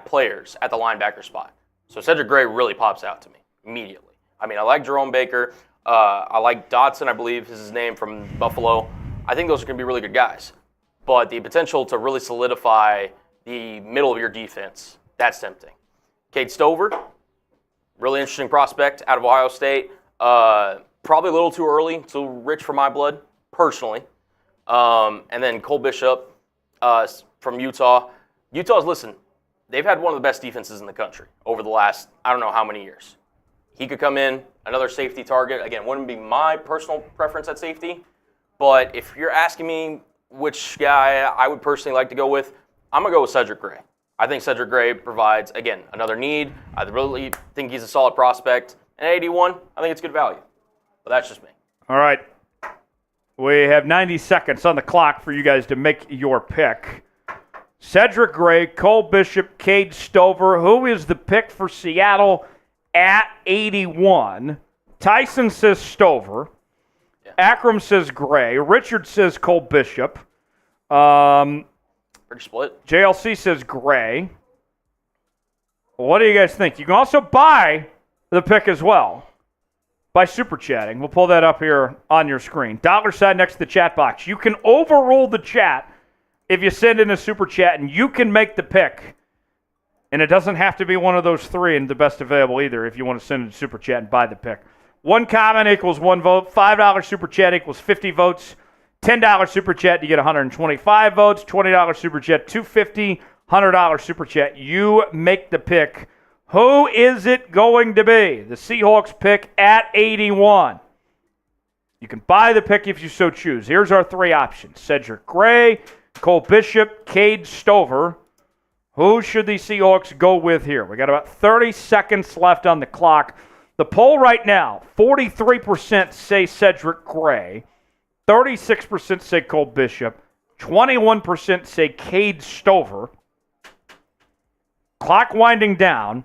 players at the linebacker spot. So Cedric Gray really pops out to me immediately. I mean, I like Jerome Baker. I like Dotson, I believe is his name, from Buffalo. I think those are going to be really good guys. But the potential to really solidify the middle of your defense, that's tempting. Cade Stover, really interesting prospect out of Ohio State. Probably a little too early, too rich for my blood, personally. And then Cole Bishop from Utah. Listen, they've had one of the best defenses in the country over the last, I don't know how many years. He could come in, another safety target. Again, wouldn't be my personal preference at safety. But if you're asking me which guy I would personally like to go with, I'm going to go with Cedric Gray. I think Cedric Gray provides, again, another need. I really think he's a solid prospect. And at 81, I think it's good value. But that's just me. All right. We have 90 seconds on the clock for you guys to make your pick. Cedric Gray, Cole Bishop, Cade Stover. Who is the pick for Seattle at 81? Tyson says Stover. Yeah. Akram says Gray. Richard says Cole Bishop. Pretty split. JLC says Gray. What do you guys think? You can also buy the pick as well by super chatting. We'll pull that up here on your screen. $sign next to the chat box. You can overrule the chat if you send in a super chat, and you can make the pick. And it doesn't have to be one of those three and the best available either if you want to send in a super chat and buy the pick. One comment equals one vote. $5 super chat equals 50 votes. $10 super chat, you get 125 votes. $20 super chat, 250. $100 super chat, you make the pick. Who is it going to be? The Seahawks pick at 81. You can buy the pick if you so choose. Here's our three options. Cedric Gray, Cole Bishop, Cade Stover. Who should the Seahawks go with here? We got about 30 seconds left on the clock. The poll right now, 43% say Cedric Gray, 36% say Cole Bishop, 21% say Cade Stover. Clock winding down.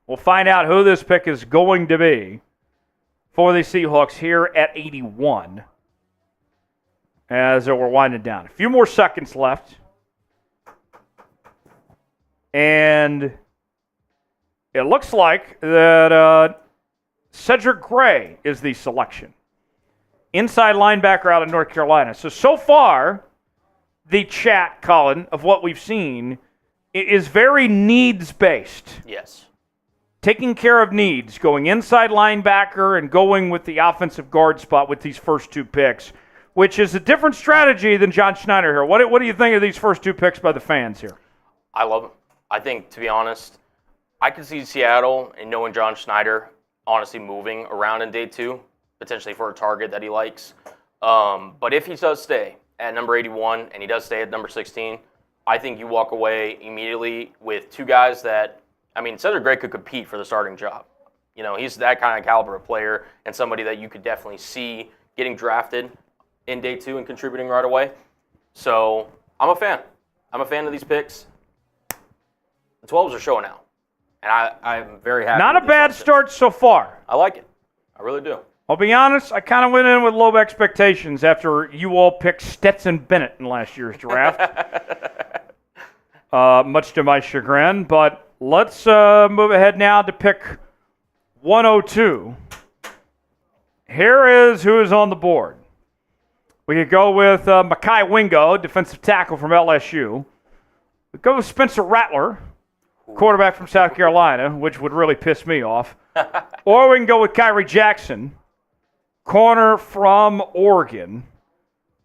We'll find out who this pick is going to be for the Seahawks here at 81 as we're winding down. A few more seconds left. And it looks like that Cedric Gray is the selection. Inside linebacker out of North Carolina. So far, the chat, Colin, of what we've seen is very needs-based. Yes. Taking care of needs, going inside linebacker and going with the offensive guard spot with these first two picks, which is a different strategy than John Schneider here. What do you think of these first two picks by the fans here? I love them. I think, to be honest, I could see Seattle and knowing John Schneider honestly moving around in day two, potentially for a target that he likes. But if he does stay at number 81 and he does stay at number 16, I think you walk away immediately with two guys that, Cedric Gray could compete for the starting job. He's that kind of caliber of player and somebody that you could definitely see getting drafted in day two and contributing right away. So I'm a fan. I'm a fan of these picks. The 12s are showing out. And I'm very happy. Not a bad start so far. I like it. I really do. I'll be honest, I kind of went in with low expectations after you all picked Stetson Bennett in last year's draft. Much to my chagrin. But let's move ahead now to pick 102. Here is who is on the board. We could go with Mekhi Wingo, defensive tackle from LSU. We go with Spencer Rattler, quarterback from South Carolina, which would really piss me off. Or we can go with Kyrie Jackson, corner from Oregon,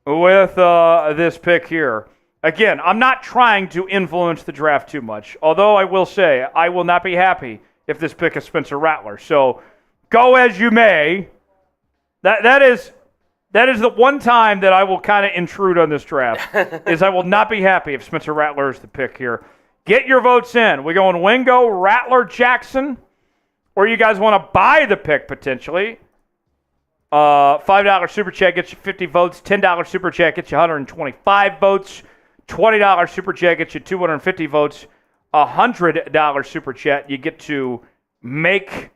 with this pick here. Again, I'm not trying to influence the draft too much, although I will say I will not be happy if this pick is Spencer Rattler. So go as you may. That is the one time that I will kind of intrude on this draft, is I will not be happy if Spencer Rattler is the pick here. Get your votes in. We going Wingo, Rattler, Jackson, or you guys want to buy the pick potentially. $5 Super Chat gets you 50 votes. $10 Super Chat gets you 125 votes. $20 Super Chat gets you 250 votes. $100 Super Chat, you get to make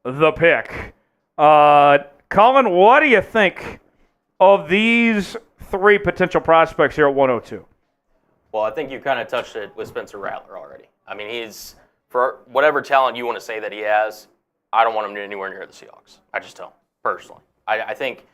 the pick. Colin, what do you think of these three potential prospects here at 102? Well, I think you kind of touched it with Spencer Rattler already. I mean, he's, for whatever talent you want to say that he has, I don't want him anywhere near the Seahawks. I just don't, personally. I think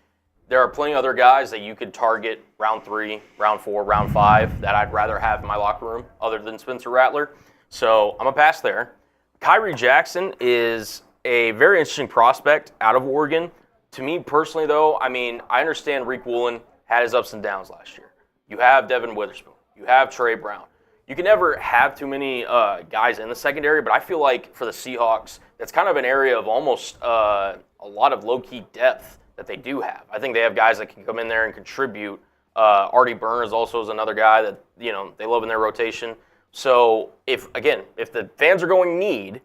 there are plenty of other guys that you could target round 3, round 4, round 5 that I'd rather have in my locker room other than Spencer Rattler. So I'm going to pass there. Kyrie Jackson is a very interesting prospect out of Oregon. To me personally, though, I mean, I understand Reek Woolen had his ups and downs last year. You have Devin Witherspoon. You have Trey Brown. You can never have too many guys in the secondary, but I feel like for the Seahawks, that's kind of an area of almost a lot of low-key depth that they do have. I think they have guys that can come in there and contribute. Artie Burns also is another guy that, they love in their rotation. So, if the fans are going need,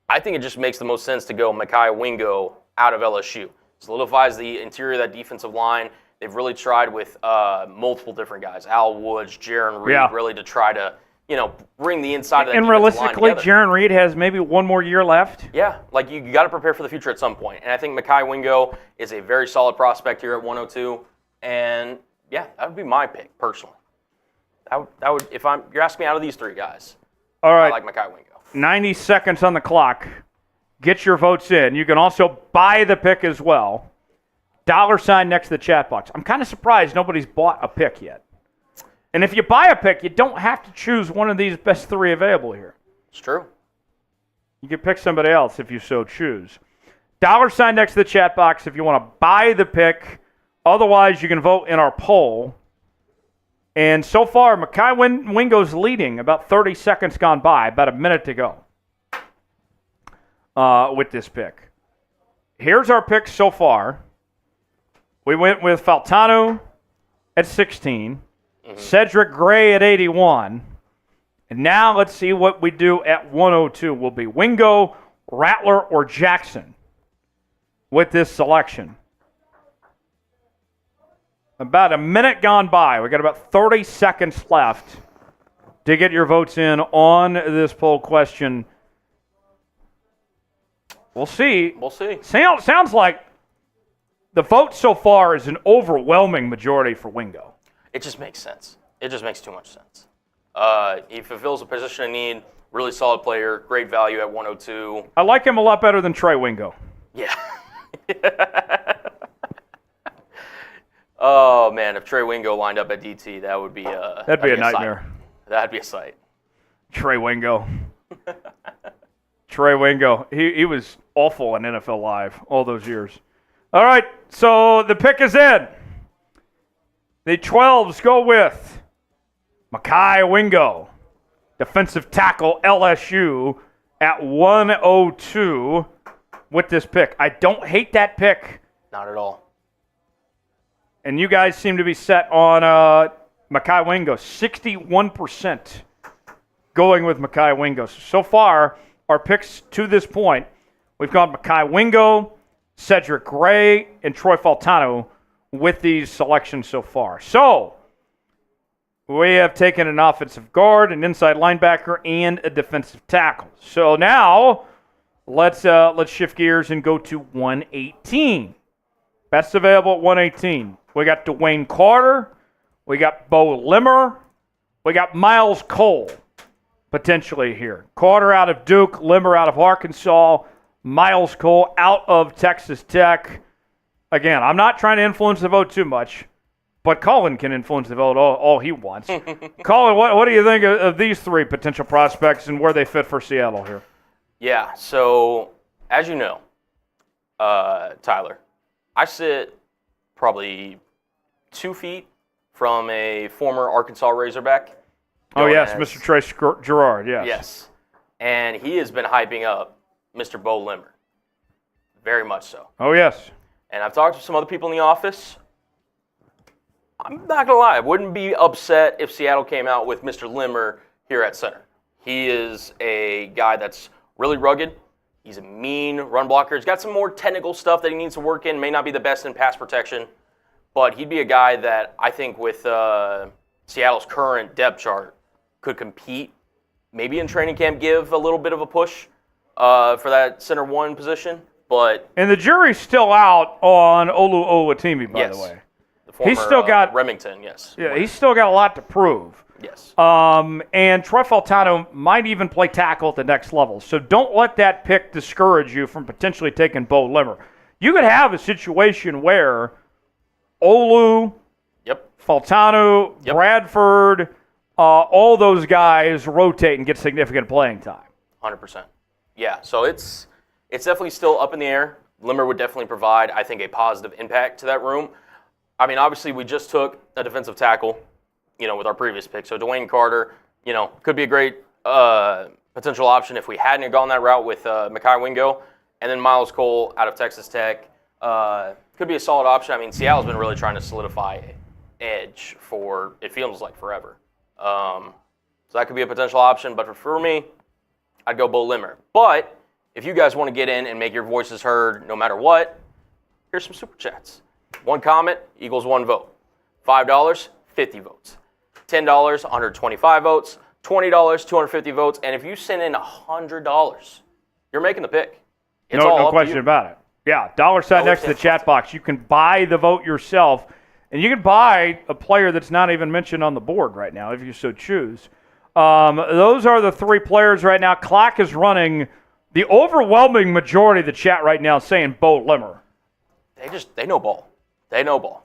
I think it just makes the most sense to go Mekhi Wingo out of LSU. Solidifies the interior of that defensive line. They've really tried with multiple different guys, Al Woods, Jaron Reed, really to try to, bring the inside of that defensive line together. And realistically, Jaron Reed has maybe one more year left. Yeah, like you got to prepare for the future at some point. And I think Mekhi Wingo is a very solid prospect here at 102. And yeah, that would be my pick personally. That would if you're asking me out of these three guys. All right. I like Mekhi Wingo. 90 seconds on the clock. Get your votes in. You can also buy the pick as well. $ next to the chat box. I'm kind of surprised nobody's bought a pick yet. And if you buy a pick, you don't have to choose one of these best three available here. It's true. You can pick somebody else if you so choose. $ next to the chat box if you want to buy the pick. Otherwise, you can vote in our poll. And so far, Mekhi Wingo's leading. About 30 seconds gone by. About a minute to go with this pick. Here's our picks so far. We went with Fautanu at 16. Cedric Gray at 81. And now let's see what we do at 102. Will be Wingo, Rattler, or Jackson with this selection. About a minute gone by. We got about 30 seconds left to get your votes in on this poll question. We'll see. We'll see. Sounds like the vote so far is an overwhelming majority for Wingo. It just makes sense. It just makes too much sense. He fulfills a position of need, really solid player, great value at 102. I like him a lot better than Trey Wingo. Yeah. Oh, man, if Trey Wingo lined up at DT, that would be that'd be a nightmare. That'd be a sight. Trey Wingo. Trey Wingo. He was awful on NFL Live all those years. All right, so the pick is in. The 12s go with Mekhi Wingo, defensive tackle LSU at 102 with this pick. I don't hate that pick. Not at all. And you guys seem to be set on Mekhi Wingo. 61% going with Mekhi Wingo. So far, our picks to this point, we've gone Mekhi Wingo, Cedric Gray, and Troy Fautanu with these selections so far. So, we have taken an offensive guard, an inside linebacker, and a defensive tackle. So now, let's shift gears and go to 118. Best available at 118. We got Dwayne Carter. We got Bo Limmer. We got Miles Cole potentially here. Carter out of Duke, Limmer out of Arkansas, Miles Cole out of Texas Tech. Again, I'm not trying to influence the vote too much. But Colin can influence the vote all he wants. Colin, what do you think of these three potential prospects and where they fit for Seattle here? Yeah, so as you know, Tyler, I sit probably 2 feet from a former Arkansas Razorback. Oh, yes, Mr. Trace Gerard, yes. Yes, and he has been hyping up Mr. Bo Limmer, very much so. Oh, yes. And I've talked to some other people in the office. I'm not going to lie, I wouldn't be upset if Seattle came out with Mr. Limmer here at center. He is a guy that's really rugged. He's a mean run blocker. He's got some more technical stuff that he needs to work in. May not be the best in pass protection, but he'd be a guy that I think with Seattle's current depth chart could compete. Maybe in training camp give a little bit of a push for that center one position. But and the jury's still out on Olu Oluwatimi, by the way. Former, he's still got Remington, yes. Yeah, he's still got a lot to prove. Yes. And Troy Fautanu might even play tackle at the next level. So don't let that pick discourage you from potentially taking Bo Limmer. You could have a situation where Olu, Fautanu, Bradford, all those guys rotate and get significant playing time. 100%. Yeah, so it's definitely still up in the air. Limmer would definitely provide, I think, a positive impact to that room. I mean, obviously, we just took a defensive tackle, with our previous pick. So Dwayne Carter, could be a great potential option if we hadn't gone that route with Mekhi Wingo. And then Miles Cole out of Texas Tech could be a solid option. I mean, Seattle's been really trying to solidify edge for, it feels like, forever. So that could be a potential option. But for me, I'd go Bo Limmer. But if you guys want to get in and make your voices heard no matter what, here's some super chats. 1 comment equals 1 vote. $5, 50 votes. $10, 125 votes. $20, 250 votes. And if you send in $100, you're making the pick. It's all no up question to you. about it. Yeah, $sign next to the chat box. You can buy the vote yourself, and you can buy a player that's not even mentioned on the board right now if you so choose. Those are the 3 players right now. Clock is running. The overwhelming majority of the chat right now is saying Bo Limmer. They know ball. They know ball.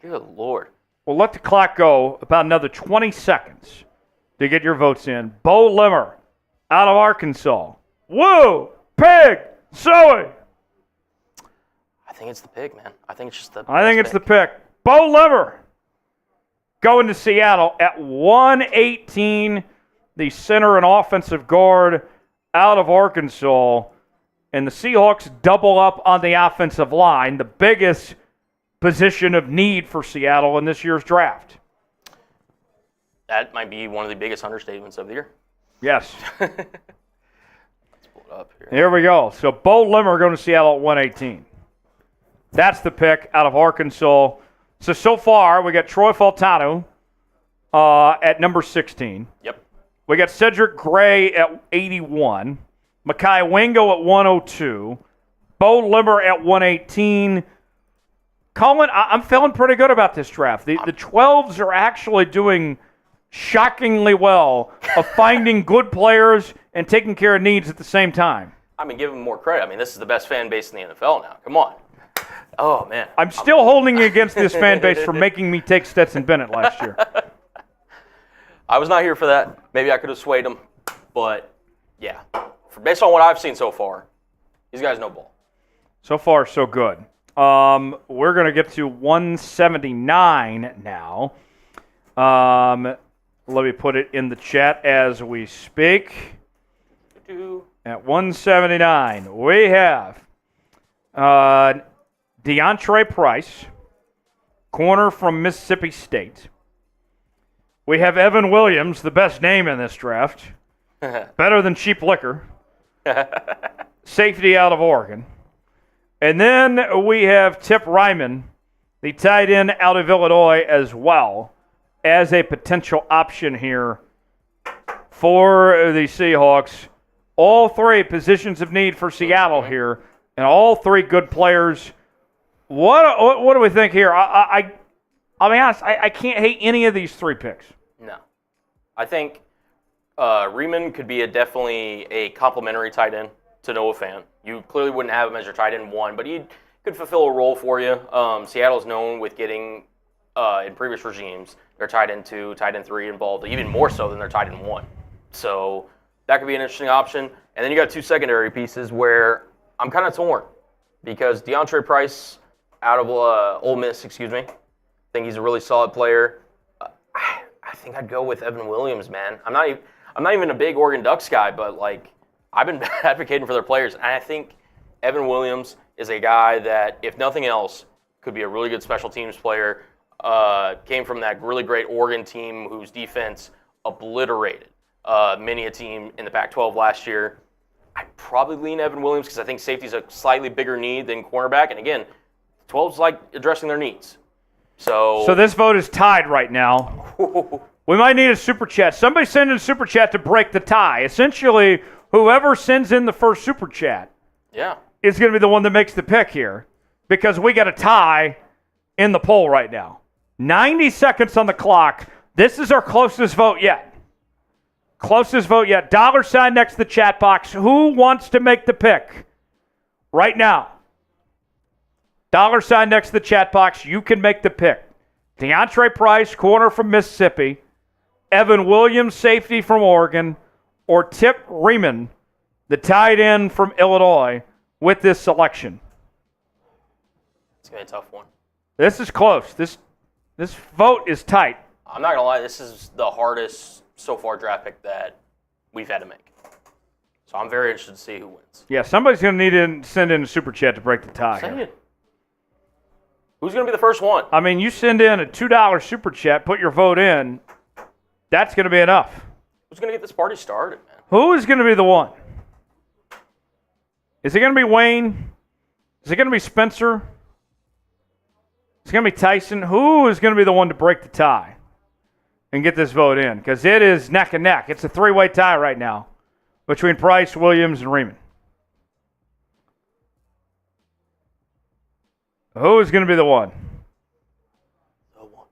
Good Lord. We'll let the clock go about another 20 seconds to get your votes in. Bo Limmer out of Arkansas. Woo! Pig! Zoe! I think it's the pick, man. I think it's just the the pick. Bo Limmer going to Seattle at 118, the center and offensive guard out of Arkansas. And the Seahawks double up on the offensive line, the biggest position of need for Seattle in this year's draft. That might be one of the biggest understatements of the year. Yes. Let's pull it up here. Here we go. So Bo Limmer going to Seattle at 118. That's the pick out of Arkansas. So far, we got Troy Fautanu at number 16. Yep. We got Cedric Gray at 81. Mekhi Wingo at 102. Bo Limmer at 118. Colin, I'm feeling pretty good about this draft. The 12s are actually doing shockingly well of finding good players and taking care of needs at the same time. I mean, give them more credit. I mean, this is the best fan base in the NFL now. Come on. Oh, man. I'm still holding against this fan base for making me take Stetson Bennett last year. I was not here for that. Maybe I could have swayed them. But, yeah. Based on what I've seen so far, these guys know ball. So far, so good. We're going to get to 179 now. Let me put it in the chat as we speak. At 179, we have DeAndre Price, corner from Mississippi State. We have Evan Williams, the best name in this draft. Better than cheap liquor. Safety out of Oregon. And then we have Tip Ryman, the tight end out of Illinois as well, as a potential option here for the Seahawks. All 3 positions of need for Seattle here, and all 3 good players. What do we think here? I'll be honest, I can't hate any of these 3 picks. No. I think Riemann could be definitely a complimentary tight end to Noah Fant. You clearly wouldn't have him as your tight end 1, but he could fulfill a role for you. Seattle's known with getting, in previous regimes, their tight end 2, tight end 3 involved, even more so than their tight end 1. So that could be an interesting option. And then you got 2 secondary pieces where I'm kind of torn because DeAndre Price out of Ole Miss, I think he's a really solid player. I think I'd go with Evan Williams, man. I'm not even a big Oregon Ducks guy, but like I've been advocating for their players, and I think Evan Williams is a guy that, if nothing else, could be a really good special teams player. Came from that really great Oregon team whose defense obliterated many a team in the Pac-12 last year. I'd probably lean Evan Williams because I think safety's a slightly bigger need than cornerback, and again, 12's like addressing their needs. So this vote is tied right now. We might need a super chat. Somebody send in a super chat to break the tie. Essentially, whoever sends in the first super chat is going to be the one that makes the pick here because we got a tie in the poll right now. 90 seconds on the clock. This is our closest vote yet. Closest vote yet. $ next to the chat box. Who wants to make the pick right now? $ next to the chat box. You can make the pick. DeAndre Price, corner from Mississippi. Evan Williams, safety from Oregon. Or Tip Riemann, the tight end from Illinois, with this selection. It's going to be a tough one. This is close. This vote is tight. I'm not going to lie. This is the hardest so far draft pick that we've had to make. So I'm very interested to see who wins. Yeah, somebody's going to need to send in a super chat to break the tie. Send it. Who's going to be the first one? I mean, you send in a $2 super chat, put your vote in. That's going to be enough. Who's going to get this party started, man? Who is going to be the one? Is it going to be Wayne? Is it going to be Spencer? Is it going to be Tyson? Who is going to be the one to break the tie and get this vote in? Because it is neck and neck. It's a 3-way tie right now between Price, Williams, and Riemann. Who is going to be the one?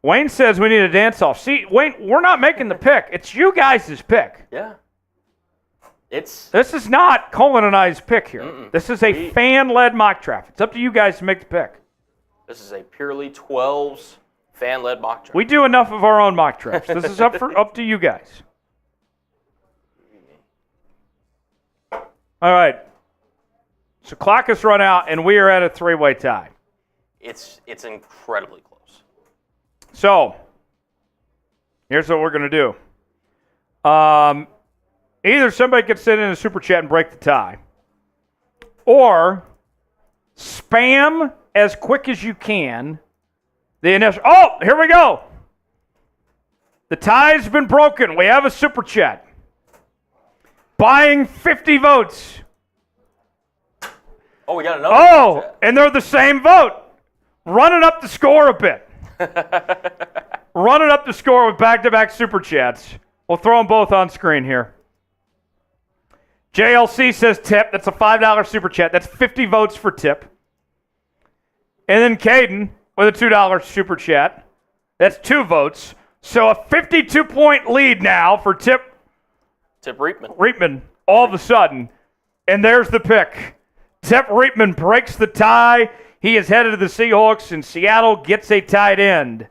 Wayne says we need a dance-off. See, Wayne, we're not making the pick. It's you guys' pick. Yeah. This is not Colin and I's pick here. This is a fan-led mock draft. It's up to you guys to make the pick. This is a purely 12s fan-led mock draft. We do enough of our own mock drafts. This is up to you guys. All right. So clock has run out, and we are at a 3-way tie. It's incredibly close. So, here's what we're going to do. Either somebody can send in a super chat and break the tie, or spam as quick as you can the initial. Oh, here we go. The tie's been broken. We have a super chat. Buying 50 votes. Oh, we got another. Oh, and they're the same vote. Running up the score a bit. Running up the score with back-to-back super chats. We'll throw them both on screen here. JLC says Tip. That's a $5 super chat. That's 50 votes for Tip. And then Caden with a $2 super chat. That's 2 votes. So a 52-point lead now for Tip Riepman all of a sudden. And there's the pick. Tip Riepman breaks the tie. He is headed to the Seahawks, and Seattle gets a tight end.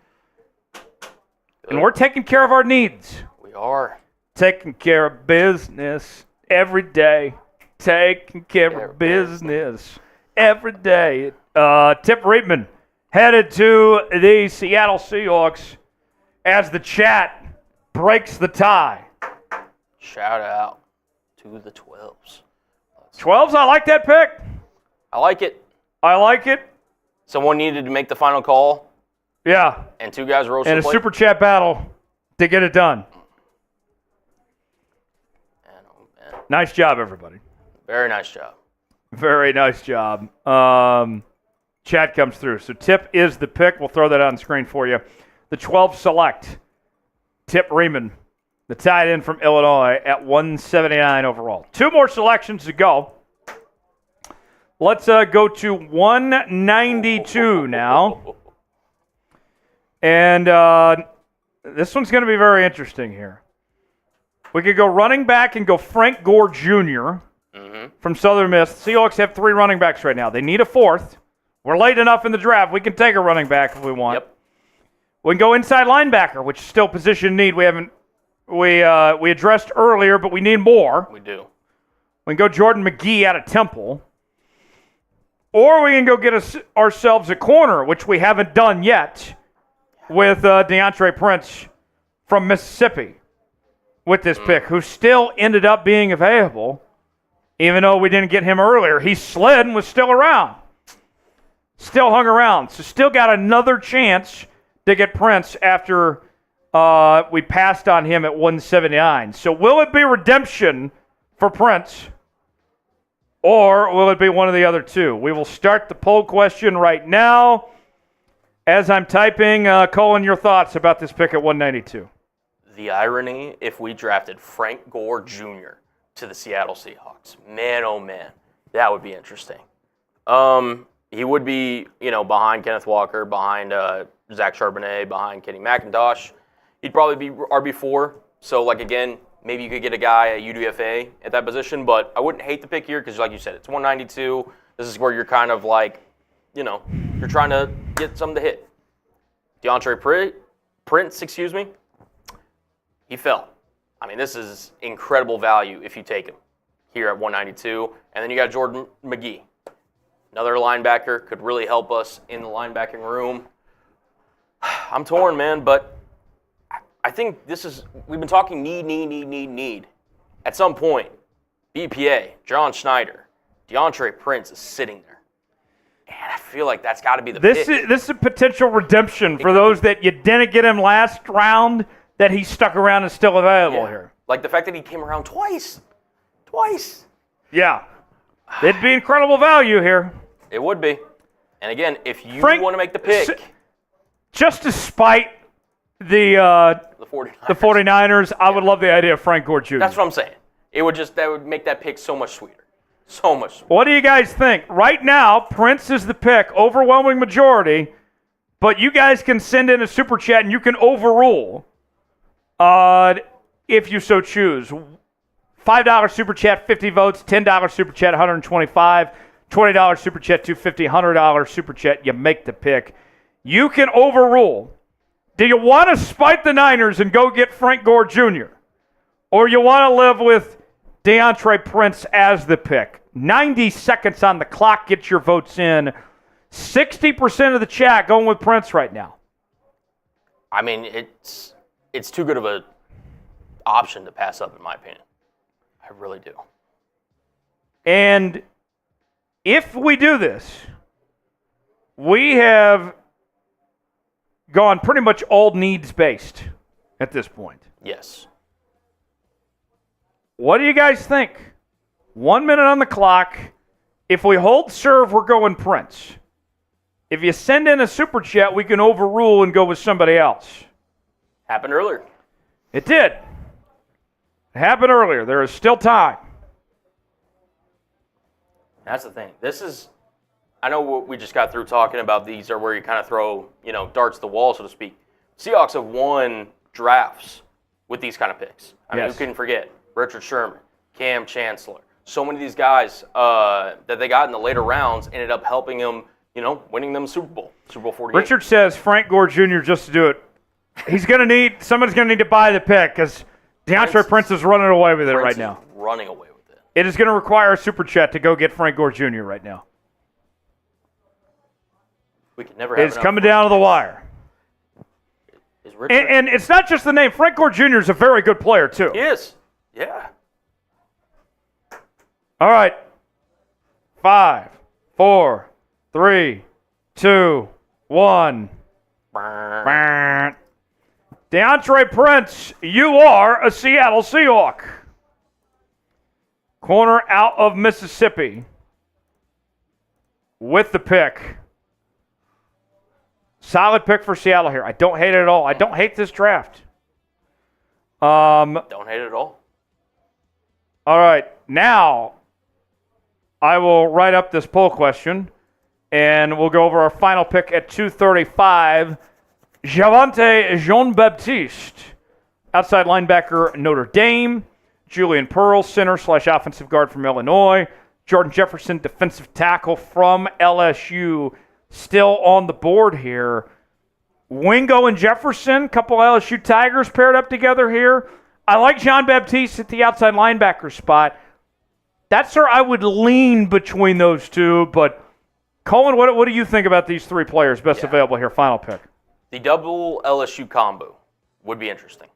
And we're taking care of our needs. We are. Taking care of business every day. Taking care of business every day. Tip Riepman headed to the Seattle Seahawks as the chat breaks the tie. Shout out to the 12s. 12s, I like that pick. I like it. I like it. Someone needed to make the final call. Yeah. And 2 guys rose and to the a plate. super chat battle to get it done. Man, oh man. Nice job, everybody. Very nice job. Very nice job. Chat comes through. So Tip is the pick. We'll throw that on the screen for you. The 12 select. Tip Riemann, the tight end from Illinois at 179 overall. 2 more selections to go. Let's go to 192 now. And this one's going to be very interesting here. We could go running back and go Frank Gore Jr. From Southern Miss. The Seahawks have 3 running backs right now. They need a 4th. We're late enough in the draft. We can take a running back if we want. Yep. We can go inside linebacker, which is still position need. We addressed earlier, but we need more. We do. We can go Jordan McGee out of Temple. Or we can go get ourselves a corner, which we haven't done yet, with DeAndre Prince from Mississippi with this pick, who still ended up being available, even though we didn't get him earlier. He slid and was still around. Still hung around. So still got another chance to get Prince after we passed on him at 179. So will it be redemption for Prince, or will it be one of the other two? We will start the poll question right now. As I'm typing, Colin, your thoughts about this pick at 192. The irony if we drafted Frank Gore Jr. to the Seattle Seahawks. Man, oh man, that would be interesting. He would be, behind Kenneth Walker, behind Zach Charbonnet, behind Kenny McIntosh. He'd probably be RB4. So, again, maybe you could get a guy at UDFA at that position, but I wouldn't hate the pick here because, like you said, it's 192. This is where you're kind of you're trying to get something to hit. DeAndre Prince, he fell. I mean, this is incredible value if you take him here at 192. And then you got Jordan McGee. Another linebacker, could really help us in the linebacking room. I'm torn, man, but I think we've been talking need. At some point, BPA, John Schneider, DeAndre Prince is sitting there. And I feel like that's got to be the pick. This is a potential redemption for those that you didn't get him last round, that he stuck around and still available here. Like the fact that he came around twice. Yeah. It'd be incredible value here. It would be. And again, if you want to make the pick. Just to spite the 49ers, I would love the idea of Frank Gore Jr. That's what I'm saying. That would make that pick so much sweeter. So much sweeter. What do you guys think? Right now, Prince is the pick, overwhelming majority, but you guys can send in a super chat and you can overrule if you so choose. $5 super chat, 50 votes. $10 super chat, 125. $20 super chat, 250. $100 super chat, you make the pick. You can overrule. Do you want to spite the Niners and go get Frank Gore Jr.? Or you want to live with DeAndre Prince as the pick? 90 seconds on the clock. Get your votes in. 60% of the chat going with Prince right now. I mean, it's too good of an option to pass up, in my opinion. I really do. And if we do this, we have gone pretty much all needs-based at this point. Yes. What do you guys think? 1 minute on the clock. If we hold serve, we're going Prince. If you send in a super chat, we can overrule and go with somebody else. Happened earlier. It did. It happened earlier. There is still time. That's the thing. I know what we just got through talking about, these are where you kind of throw, darts to the wall, so to speak. Seahawks have won drafts with these kind of picks. I mean, who can forget? Richard Sherman, Cam Chancellor. So many of these guys that they got in the later rounds ended up helping them, winning them Super Bowl 48. Richard says Frank Gore Jr. just to do it. Somebody's going to need to buy the pick because DeAndre Prince is running away with it right now. Running away with it. It is going to require a super chat to go get Frank Gore Jr. right now. We could never have It's coming down to the wire. And it's not just the name. Frank Gore Jr. is a very good player, too. He is. Yeah. All right. 5, 4, 3, 2, 1. DeAndre Prince, you are a Seattle Seahawk. Corner out of Mississippi with the pick. Solid pick for Seattle here. I don't hate it at all. I don't hate this draft. Don't hate it at all. All right. Now, I will write up this poll question, and we'll go over our final pick at 235. Javonte Jean-Baptiste, outside linebacker, Notre Dame. Julian Pearl, center/offensive guard from Illinois. Jordan Jefferson, defensive tackle from LSU. still on the board here. Wingo and Jefferson, couple LSU Tigers paired up together here. I like Jean-Baptiste at the outside linebacker spot. That's where I would lean between those two. But, Colin, what do you think about these three players best available here? Final pick. The double LSU combo would be interesting.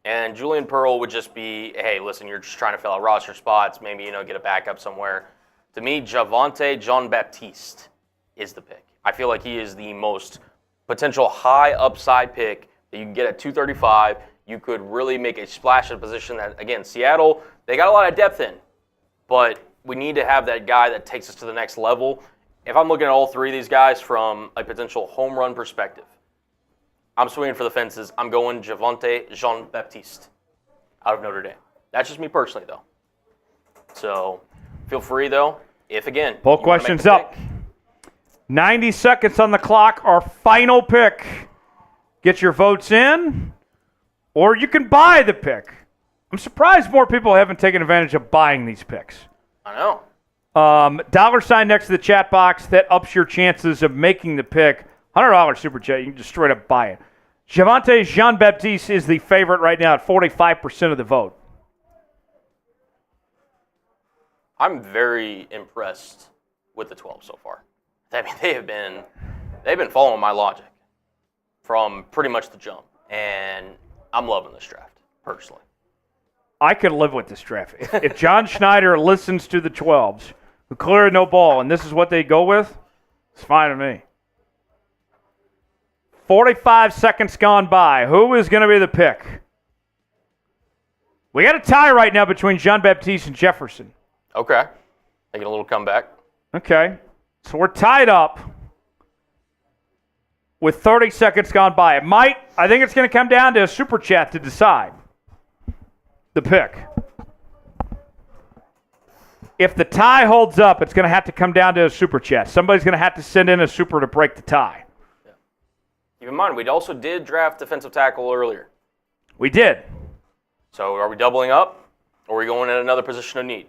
And Julian Pearl would just be, hey, listen, you're just trying to fill out roster spots, maybe, get a backup somewhere. To me, Javonte Jean-Baptiste is the pick. I feel like he is the most potential high upside pick that you can get at 235. You could really make a splash at a position that, again, Seattle, they got a lot of depth in, but we need to have that guy that takes us to the next level. If I'm looking at all three of these guys from a potential home run perspective, I'm swinging for the fences. I'm going Javonte Jean-Baptiste out of Notre Dame. That's just me personally, though. So feel free, though, if, again, poll questions up. 90 seconds on the clock. Our final pick. Get your votes in, or you can buy the pick. I'm surprised more people haven't taken advantage of buying these picks. I know. $ next to the chat box. That ups your chances of making the pick. $100 super chat. You can just straight up buy it. Javonte Jean-Baptiste is the favorite right now at 45% of the vote. I'm very impressed with the 12 so far. I mean, they've been following my logic from pretty much the jump, and I'm loving this draft personally. I could live with this draft. If John Schneider listens to the 12s, who cleared no ball, and this is what they go with, it's fine with me. 45 seconds gone by. Who is going to be the pick? We got a tie right now between Jean-Baptiste and Jefferson. Okay. Making a little comeback. Okay. So we're tied up with 30 seconds gone by. I think it's going to come down to a super chat to decide the pick. If the tie holds up, it's going to have to come down to a super chat. Somebody's going to have to send in a super to break the tie. Yeah. Keep in mind, we also did draft defensive tackle earlier. We did. So are we doubling up, or are we going at another position of need?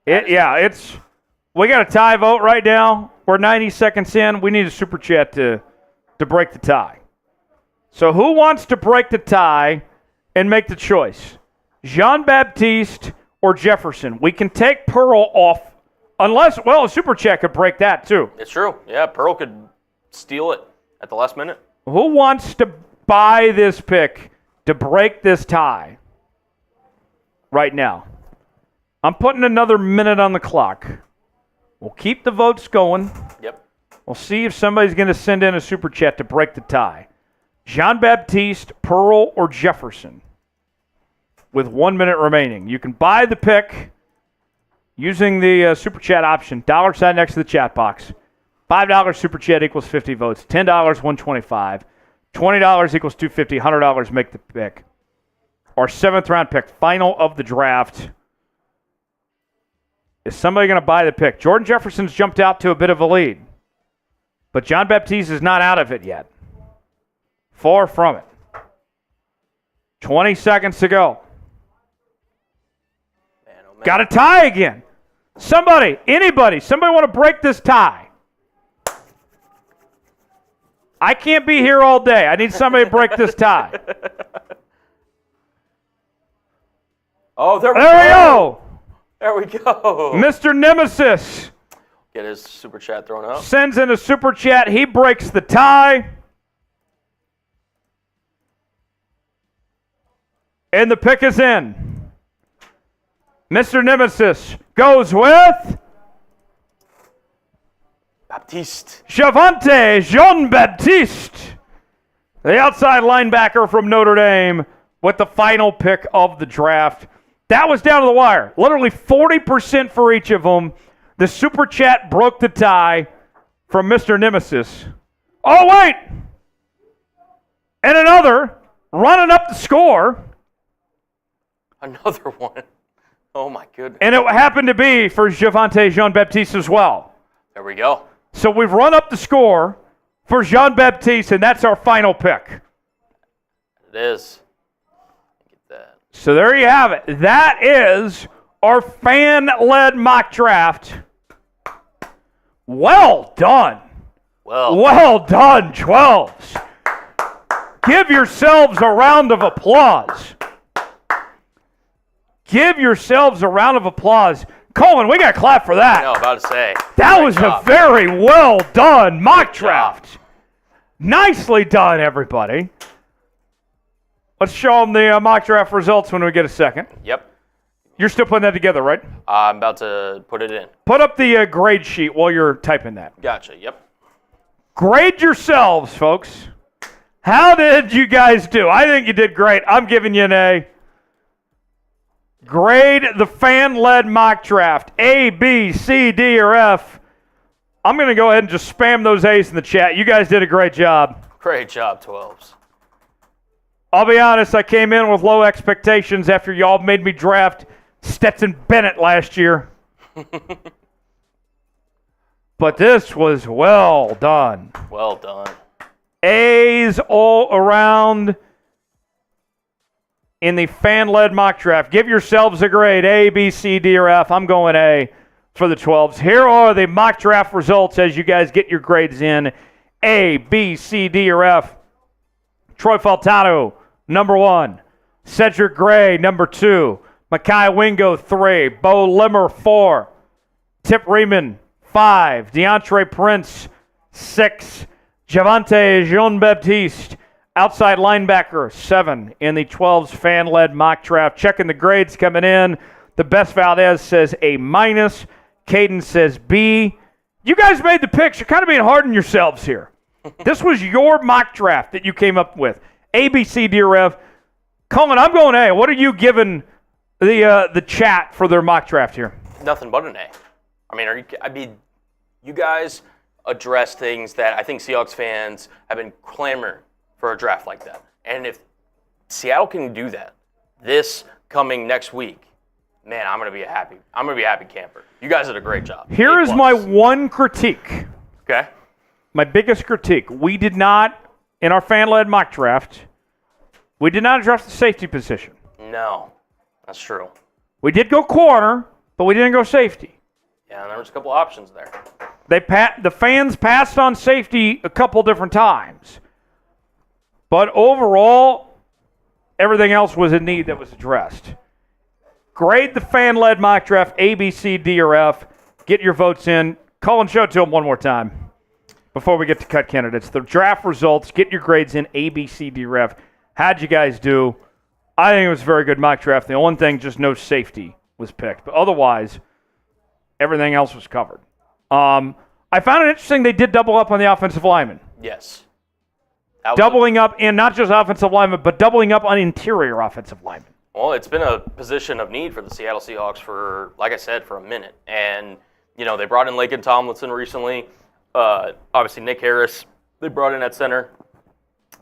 We got a tie vote right now. We're 90 seconds in. We need a super chat to break the tie. So who wants to break the tie and make the choice? Jean-Baptiste or Jefferson? We can take Pearl off unless, a super chat could break that too. It's true. Yeah, Pearl could steal it at the last minute. Who wants to buy this pick to break this tie right now? I'm putting another minute on the clock. We'll keep the votes going. Yep. We'll see if somebody's going to send in a super chat to break the tie. Jean-Baptiste, Pearl, or Jefferson? With 1 minute remaining. You can buy the pick using the super chat option. $ next to the chat box. $5 super chat equals 50 votes. $10, 125. $20 equals 250. $100 make the pick. Our 7th round pick, final of the draft. Is somebody going to buy the pick? Jordan Jefferson's jumped out to a bit of a lead. But Jean-Baptiste is not out of it yet. Far from it. 20 seconds to go. Man, oh man. Got a tie again. Somebody want to break this tie? I can't be here all day. I need somebody to break this tie. Oh, there we go. There we go. Mr. Nemesis. Get his super chat thrown out. Sends in a super chat. He breaks the tie. And the pick is in. Mr. Nemesis goes with Baptiste. Javonte Jean-Baptiste, the outside linebacker from Notre Dame, with the final pick of the draft. That was down to the wire. Literally 40% for each of them. The super chat broke the tie from Mr. Nemesis. Oh, wait! And another running up the score. Another one. Oh, my goodness. And it happened to be for Javonte Jean-Baptiste as well. There we go. So we've run up the score for Jean-Baptiste, and that's our final pick. It is. Get that. So there you have it. That is our fan-led mock draft. Well done. Well done, 12s. Give yourselves a round of applause. Give yourselves a round of applause. Colin, we got to clap for that. I know, about to say. That was a very well done mock draft. Nicely done, everybody. Let's show them the mock draft results when we get a second. Yep. You're still putting that together, right? I'm about to put it in. Put up the grade sheet while you're typing that. Gotcha, yep. Grade yourselves, folks. How did you guys do? I think you did great. I'm giving you an A. Grade the fan-led mock draft. A, B, C, D, or F. I'm going to go ahead and just spam those A's in the chat. You guys did a great job. Great job, 12s. I'll be honest, I came in with low expectations after y'all made me draft Stetson Bennett last year. But this was well done. Well done. A's all around in the fan-led mock draft. Give yourselves a grade, A, B, C, D, or F. I'm going A for the 12s. Here are the mock draft results as you guys get your grades in. A, B, C, D, or F. Troy Fautanu, number 1. Cedric Gray, number 2. Mekhi Wingo, 3. Bo Limmer, 4. Tip Riemann, 5. DeAndre Prince, 6. Javante Jean-Baptiste, outside linebacker, 7 in the 12s fan-led mock draft. Checking the grades coming in. The best Valdez says A-. Caden says B. You guys made the picks. You're kind of being hard on yourselves here. This was your mock draft that you came up with. A, B, C, D, or F. Colin, I'm going A. What are you giving the chat for their mock draft here? Nothing but an A. I mean, you guys address things that I think Seahawks fans have been clamoring for a draft like that. And if Seattle can do that this coming next week, man, I'm gonna be a happy camper. You guys did a great job. Here is my one critique. Okay. My biggest critique. We did not, in our fan-led mock draft, we did not address the safety position. No, that's true. We did go corner, but we didn't go safety. Yeah, and there was a couple options there. The fans passed on safety a couple different times. But overall, everything else was a need that was addressed. Grade the fan-led mock draft A, B, C, D, or F. Get your votes in. Colin, show it to them one more time before we get to cut candidates. The draft results, get your grades in A, B, C, D, or F. How'd you guys do? I think it was a very good mock draft. The only thing, just no safety was picked. But otherwise, everything else was covered. I found it interesting they did double up on the offensive lineman. Yes. Doubling up in not just offensive linemen, but doubling up on interior offensive linemen. Well, it's been a position of need for the Seattle Seahawks for, like I said, for a minute. And, they brought in Laken Tomlinson recently. Obviously, Nick Harris, they brought in at center.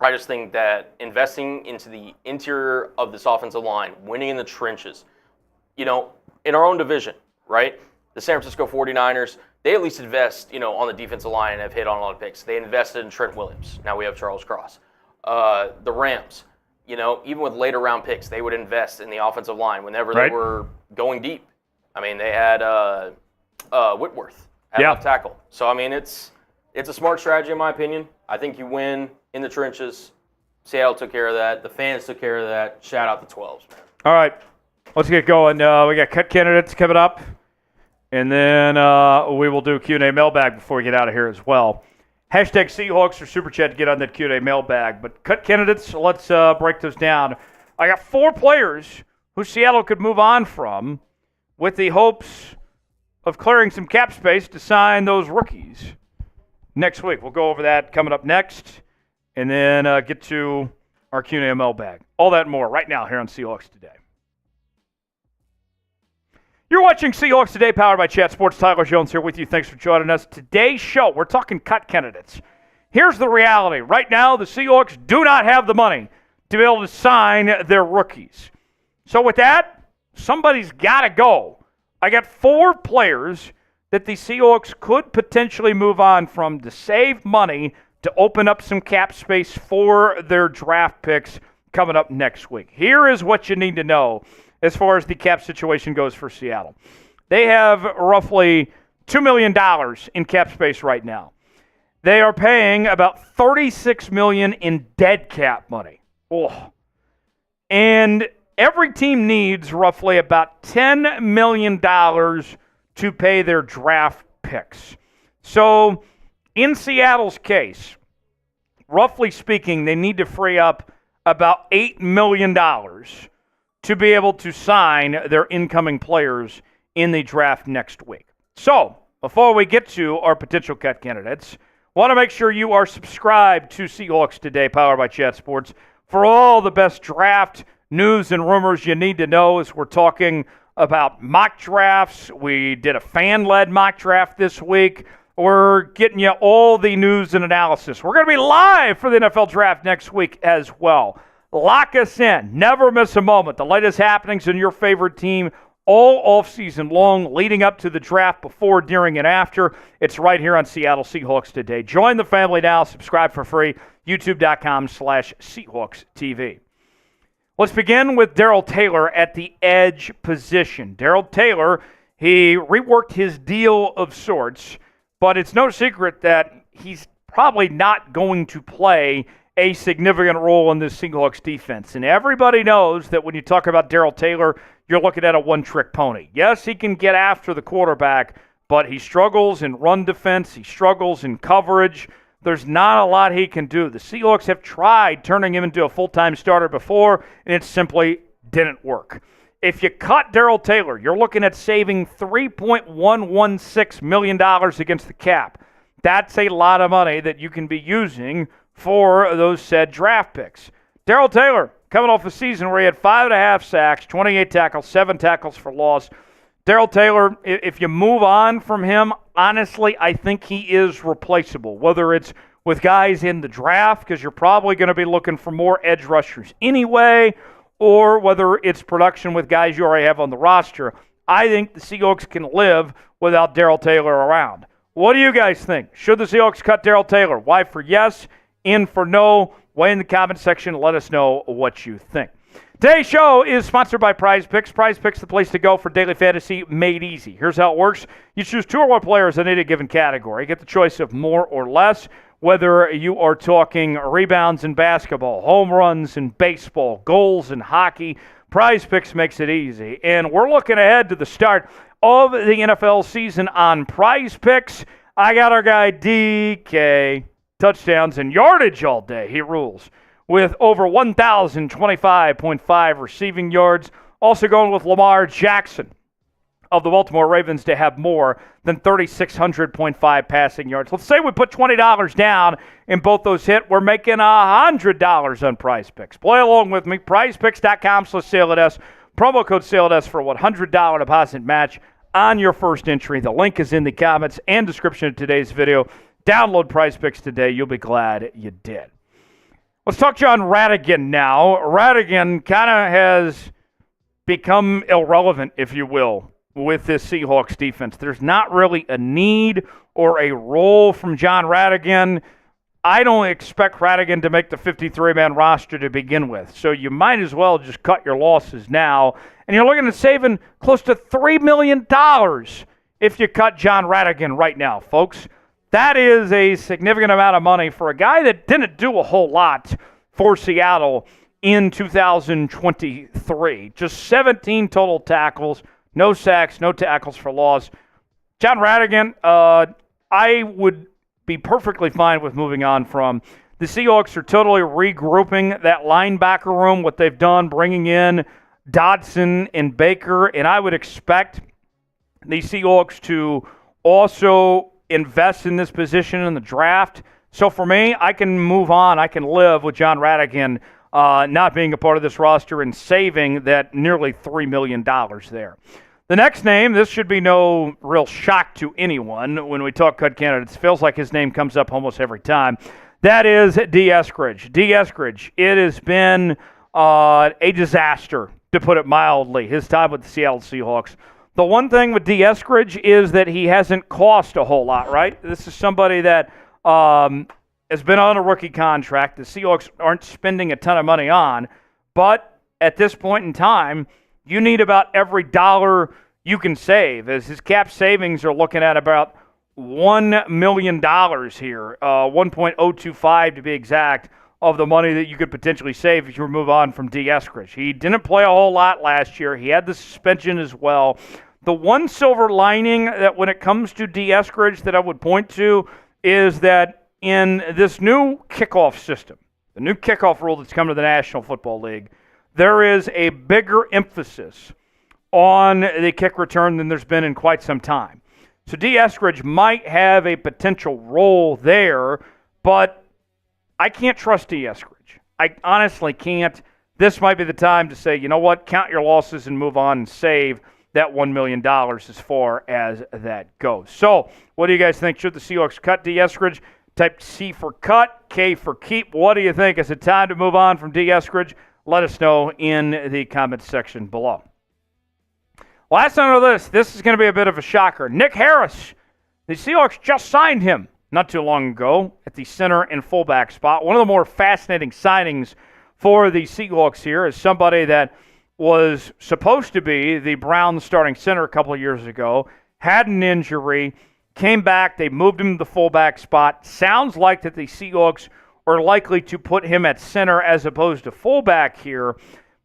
I just think that investing into the interior of this offensive line, winning in the trenches, in our own division, right? The San Francisco 49ers, they at least invest, on the defensive line and have hit on a lot of picks. They invested in Trent Williams. Now we have Charles Cross. The Rams, even with later round picks, they would invest in the offensive line whenever they were going deep. They had Whitworth at left tackle. So, it's a smart strategy in my opinion. I think you win in the trenches. Seattle took care of that. The fans took care of that. Shout out the 12s, man. All right, let's get going. We got cut candidates coming up. And then we will do Q&A mailbag before we get out of here as well. Hashtag Seahawks or Super Chat to get on that Q&A mailbag. But cut candidates, let's break those down. I got 4 players who Seattle could move on from with the hopes of clearing some cap space to sign those rookies next week. We'll go over that coming up next and then get to our Q&A mailbag. All that and more right now here on Seahawks Today. You're watching Seahawks Today, powered by Chat Sports. Tyler Jones here with you. Thanks for joining us. Today's show, we're talking cut candidates. Here's the reality. Right now, the Seahawks do not have the money to be able to sign their rookies. So with that, somebody's got to go. I got 4 players that the Seahawks could potentially move on from to save money to open up some cap space for their draft picks coming up next week. Here is what you need to know as far as the cap situation goes for Seattle. They have roughly $2 million in cap space right now. They are paying about $36 million in dead cap money. Oh. And every team needs roughly about $10 million to pay their draft picks. So in Seattle's case, roughly speaking, they need to free up about $8 million to be able to sign their incoming players in the draft next week. So, before we get to our potential cut candidates, want to make sure you are subscribed to Seahawks Today, powered by Chat Sports, for all the best draft news and rumors you need to know as we're talking about mock drafts. We did a fan-led mock draft this week. We're getting you all the news and analysis. We're going to be live for the NFL Draft next week as well. Lock us in. Never miss a moment. The latest happenings in your favorite team all offseason long, leading up to the draft, before, during, and after. It's right here on Seattle Seahawks Today. Join the family now. Subscribe for free. YouTube.com/Seahawks TV. Let's begin with Darrell Taylor at the edge position. Darrell Taylor, he reworked his deal of sorts, but it's no secret that he's probably not going to play a significant role in this Seahawks defense. And everybody knows that when you talk about Darrell Taylor, you're looking at a one-trick pony. Yes, he can get after the quarterback, but he struggles in run defense. He struggles in coverage. There's not a lot he can do. The Seahawks have tried turning him into a full-time starter before, and it simply didn't work. If you cut Darrell Taylor, you're looking at saving $3.116 million against the cap. That's a lot of money that you can be using for those said draft picks. Darrell Taylor, coming off a season where he had 5.5 sacks, 28 tackles, 7 tackles for loss. Darrell Taylor, if you move on from him, honestly, I think he is replaceable, whether it's with guys in the draft, because you're probably going to be looking for more edge rushers anyway, or whether it's production with guys you already have on the roster. I think the Seahawks can live without Darrell Taylor around. What do you guys think? Should the Seahawks cut Darrell Taylor? Y for yes, in for no. Weigh in the comment section. Let us know what you think. Today's show is sponsored by Prize Picks. Prize Picks, the place to go for daily fantasy made easy. Here's how it works. You choose 2 or more players in any given category. Get the choice of more or less, whether you are talking rebounds in basketball, home runs in baseball, goals in hockey. Prize Picks makes it easy. And we're looking ahead to the start of the NFL season on Prize Picks. I got our guy DK. Touchdowns and yardage all day. He rules with over 1,025.5 receiving yards. Also going with Lamar Jackson of the Baltimore Ravens to have more than 3,600.5 passing yards. Let's say we put $20 down and both those hit. We're making $100 on Prize Picks. Play along with me. PrizePicks.com/SailS. Promo code SailS for $100 deposit match on your first entry. The link is in the comments and description of today's video. Download Prize Picks today. You'll be glad you did. Let's talk John Radigan now. Radigan kind of has become irrelevant, if you will, with this Seahawks defense. There's not really a need or a role from John Radigan. I don't expect Radigan to make the 53-man roster to begin with, so you might as well just cut your losses now. And you're looking at saving close to $3 million if you cut John Radigan right now, folks. That is a significant amount of money for a guy that didn't do a whole lot for Seattle in 2023. Just 17 total tackles, no sacks, no tackles for loss. John Radigan, I would be perfectly fine with moving on from. The Seahawks are totally regrouping that linebacker room, what they've done, bringing in Dodson and Baker, and I would expect the Seahawks to also invest in this position in the draft. So for me, I can move on. I can live with John Radigan not being a part of this roster and saving that nearly $3 million there. The next name, this should be no real shock to anyone when we talk cut candidates. Feels like his name comes up almost every time. That is D. Eskridge. D. Eskridge, it has been a disaster, to put it mildly, his time with the Seattle Seahawks. The one thing with D. Eskridge is that he hasn't cost a whole lot, right? This is somebody that has been on a rookie contract. The Seahawks aren't spending a ton of money on, but at this point in time, you need about every dollar you can save, as his cap savings are looking at about $1 million here, 1.025 to be exact, of the money that you could potentially save if you move on from D. Eskridge. He didn't play a whole lot last year. He had the suspension as well. The one silver lining that when it comes to D. Eskridge that I would point to is that in this new kickoff system, the new kickoff rule that's come to the National Football League, there is a bigger emphasis on the kick return than there's been in quite some time. So D. Eskridge might have a potential role there, but I can't trust D. Eskridge. I honestly can't. This might be the time to say, you know what, count your losses and move on and save that $1 million as far as that goes. So, what do you guys think? Should the Seahawks cut D. Eskridge? Type C for cut, K for keep. What do you think? Is it time to move on from D. Eskridge? Let us know in the comments section below. Last on our list, this is going to be a bit of a shocker. Nick Harris, the Seahawks just signed him not too long ago at the center and fullback spot. One of the more fascinating signings for the Seahawks here is somebody that was supposed to be the Browns starting center a couple of years ago, had an injury, came back, they moved him to the fullback spot. Sounds like that the Seahawks are likely to put him at center as opposed to fullback here.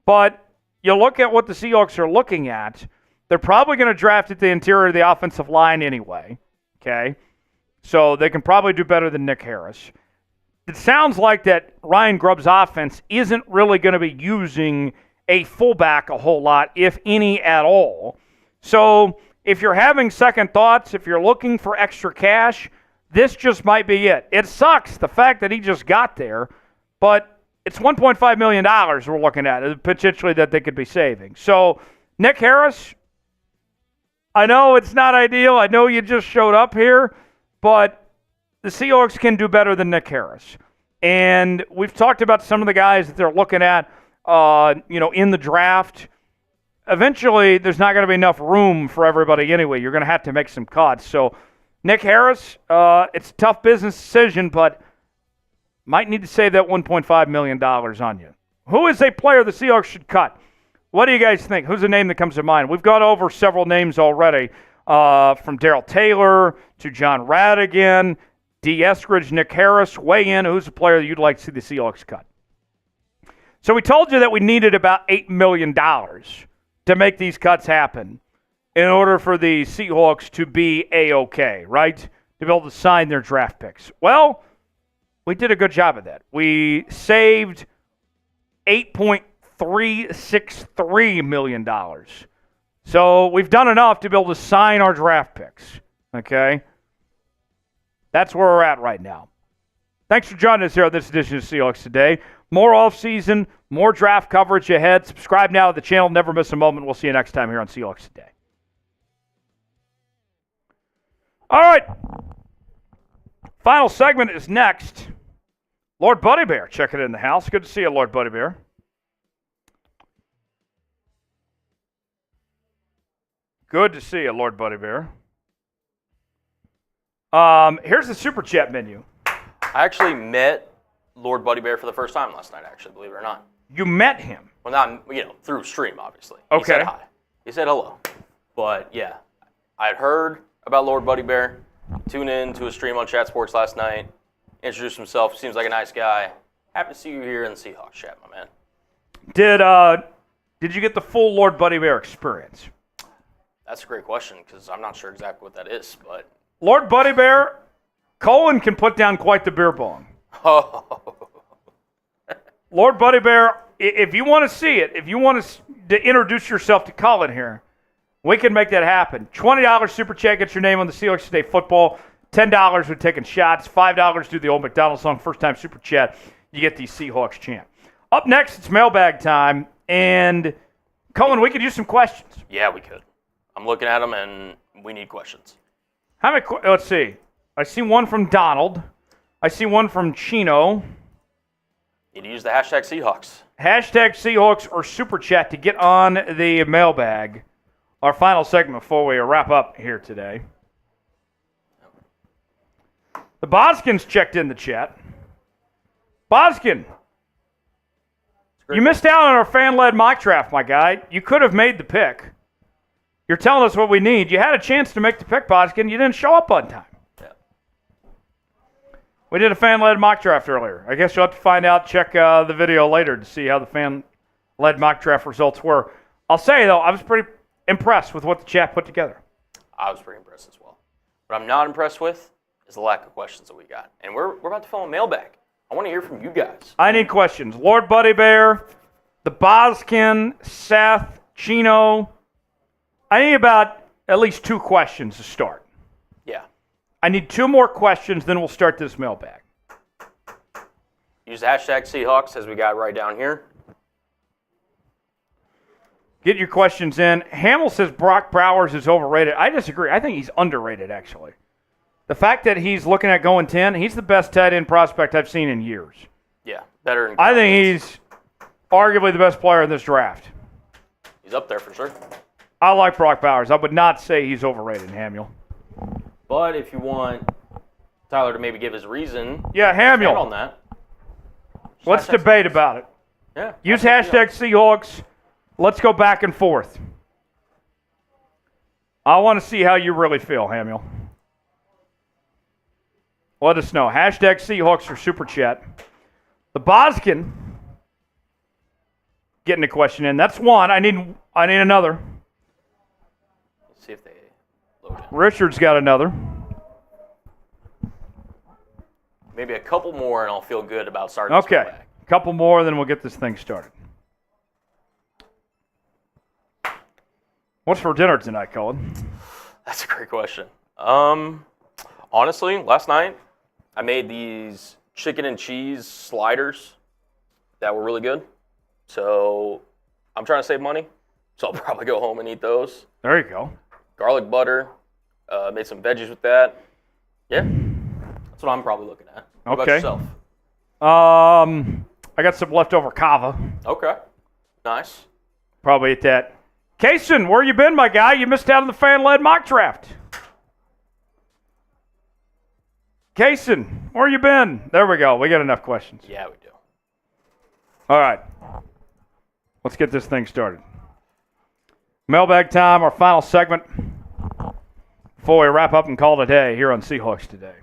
But you look at what the Seahawks are looking at, they're probably going to draft at the interior of the offensive line anyway, okay? So they can probably do better than Nick Harris. It sounds like that Ryan Grubb's offense isn't really going to be using a fullback a whole lot, if any at all. So if you're having second thoughts, if you're looking for extra cash, this just might be it. It sucks, the fact that he just got there, but it's $1.5 million we're looking at, potentially that they could be saving. So Nick Harris, I know it's not ideal. I know you just showed up here, but the Seahawks can do better than Nick Harris. And we've talked about some of the guys that they're looking at, in the draft. Eventually, there's not going to be enough room for everybody anyway. You're going to have to make some cuts. So, Nick Harris, it's a tough business decision, but might need to save that $1.5 million on you. Who is a player the Seahawks should cut? What do you guys think? Who's a name that comes to mind? We've gone over several names already, from Darrell Taylor to John Radigan, D. Eskridge, Nick Harris. Weigh in. Who's a player that you'd like to see the Seahawks cut? So we told you that we needed about $8 million to make these cuts happen in order for the Seahawks to be A-OK, right? To be able to sign their draft picks. Well, we did a good job of that. We saved $8.363 million. So we've done enough to be able to sign our draft picks, okay? That's where we're at right now. Thanks for joining us here on this edition of Seahawks Today. More off-season, more draft coverage ahead. Subscribe now to the channel. Never miss a moment. We'll see you next time here on Seahawks Today. All right. Final segment is next. Lord Buddy Bear checking in the house. Good to see you, Lord Buddy Bear. Good to see you, Lord Buddy Bear. Here's the Super Chat menu. I actually met Lord Buddy Bear for the first time last night, actually, believe it or not. You met him? Well, not, through stream, obviously. Okay. He said hi. He said hello. But, yeah, I had heard about Lord Buddy Bear. Tuned in to a stream on Chat Sports last night. Introduced himself. Seems like a nice guy. Happy to see you here in the Seahawks chat, my man. Did you get the full Lord Buddy Bear experience? That's a great question, because I'm not sure exactly what that is, but... Lord Buddy Bear, Colin can put down quite the beer bong. Oh. Lord Buddy Bear, if you want to see it, if you want to introduce yourself to Colin here, we can make that happen. $20 Super Chat, get your name on the Seahawks Today football. $10 with taking shots. $5 do the old Macdonald song. First time Super Chat, you get the Seahawks chant. Up next, it's mailbag time. And, Colin, we could use some questions. Yeah, we could. I'm looking at them, and we need questions. How many? Let's see. I see one from Donald. I see one from Chino. Need to use the hashtag Seahawks. Hashtag Seahawks or Super Chat to get on the mailbag. Our final segment before we wrap up here today. The Boskins checked in the chat. Boskin, you missed out on our fan-led mock draft, my guy. You could have made the pick. You're telling us what we need. You had a chance to make the pick, Boskin. You didn't show up on time. Yeah. We did a fan-led mock draft earlier. I guess you'll have to find out, check the video later to see how the fan-led mock draft results were. I'll say, though, I was pretty impressed with what the chat put together. I was pretty impressed as well. What I'm not impressed with is the lack of questions that we got. And we're about to film a mailbag. I want to hear from you guys. I need questions. Lord Buddy Bear, the Boskin, Seth, Chino. I need about at least 2 questions to start. Yeah. I need 2 more questions, then we'll start this mailbag. Use the hashtag Seahawks as we got right down here. Get your questions in. Hamill says Brock Bowers is overrated. I disagree. I think he's underrated, actually. The fact that he's looking at going 10, he's the best tight end prospect I've seen in years. Yeah, better than I think he's arguably the best player in this draft. He's up there for sure. I like Brock Bowers. I would not say he's overrated, Hamill. But if you want Tyler to maybe give his reason, Yeah, Hamill. on that. Let's debate about it. Yeah. Use hashtag Seahawks. Let's go back and forth. I want to see how you really feel, Hamill. Let us know. Hashtag Seahawks or Super Chat. The Boskin getting a question in. That's one. I need another. Let's see if they load in. Richard's got another. Maybe a couple more, and I'll feel good about starting this Okay. mailbag. A couple more, then we'll get this thing started. What's for dinner tonight, Colin? That's a great question. Honestly, last night I made these chicken and cheese sliders that were really good. So I'm trying to save money. So I'll probably go home and eat those. There you go. Garlic butter. Made some veggies with that. Yeah. That's what I'm probably looking at. What about Okay. yourself? I got some leftover kava. Okay. Nice. Probably at that. Kaysen, where you been, my guy? You missed out on the fan-led mock draft. Kaysen, where you been? There we go. We got enough questions. Yeah, we do. All right. Let's get this thing started. Mailbag time, our final segment before we wrap up and call it a day here on Seahawks Today.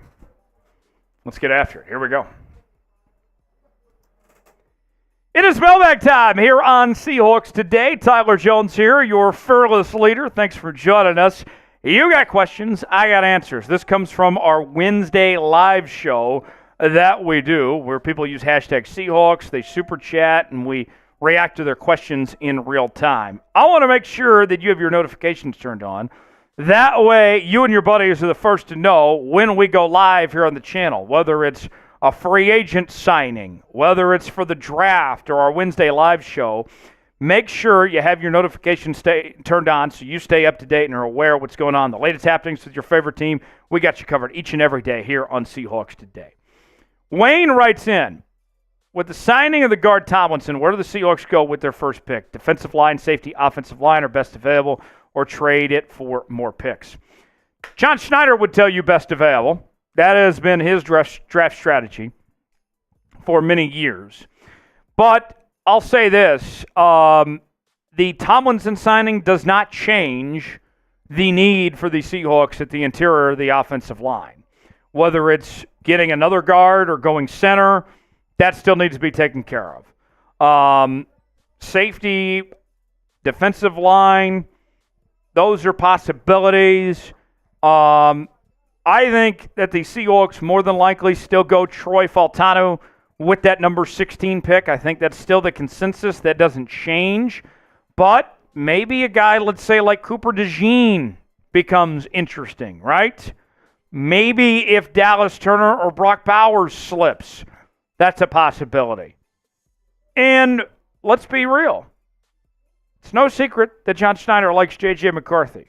Let's get after it. Here we go. It is mailbag time here on Seahawks Today. Tyler Jones here, your fearless leader. Thanks for joining us. You got questions, I got answers. This comes from our Wednesday live show that we do, where people use hashtag Seahawks, they super chat, and we react to their questions in real time. I want to make sure that you have your notifications turned on. That way, you and your buddies are the first to know when we go live here on the channel, whether it's a free agent signing, whether it's for the draft or our Wednesday live show. Make sure you have your notifications turned on so you stay up to date and are aware of what's going on. The latest happenings with your favorite team, we got you covered each and every day here on Seahawks Today. Wayne writes in, with the signing of the guard Tomlinson, where do the Seahawks go with their first pick? Defensive line, safety, offensive line, or best available, or trade it for more picks? John Schneider would tell you best available. That has been his draft strategy for many years. But I'll say this. The Tomlinson signing does not change the need for the Seahawks at the interior of the offensive line. Whether it's getting another guard or going center, that still needs to be taken care of. Safety, defensive line, those are possibilities. I think that the Seahawks more than likely still go Troy Fautanu with that number 16 pick. I think that's still the consensus. That doesn't change. But maybe a guy, let's say, like Cooper DeJean becomes interesting, right? Maybe if Dallas Turner or Brock Bowers slips, that's a possibility. And let's be real. It's no secret that John Schneider likes J.J. McCarthy.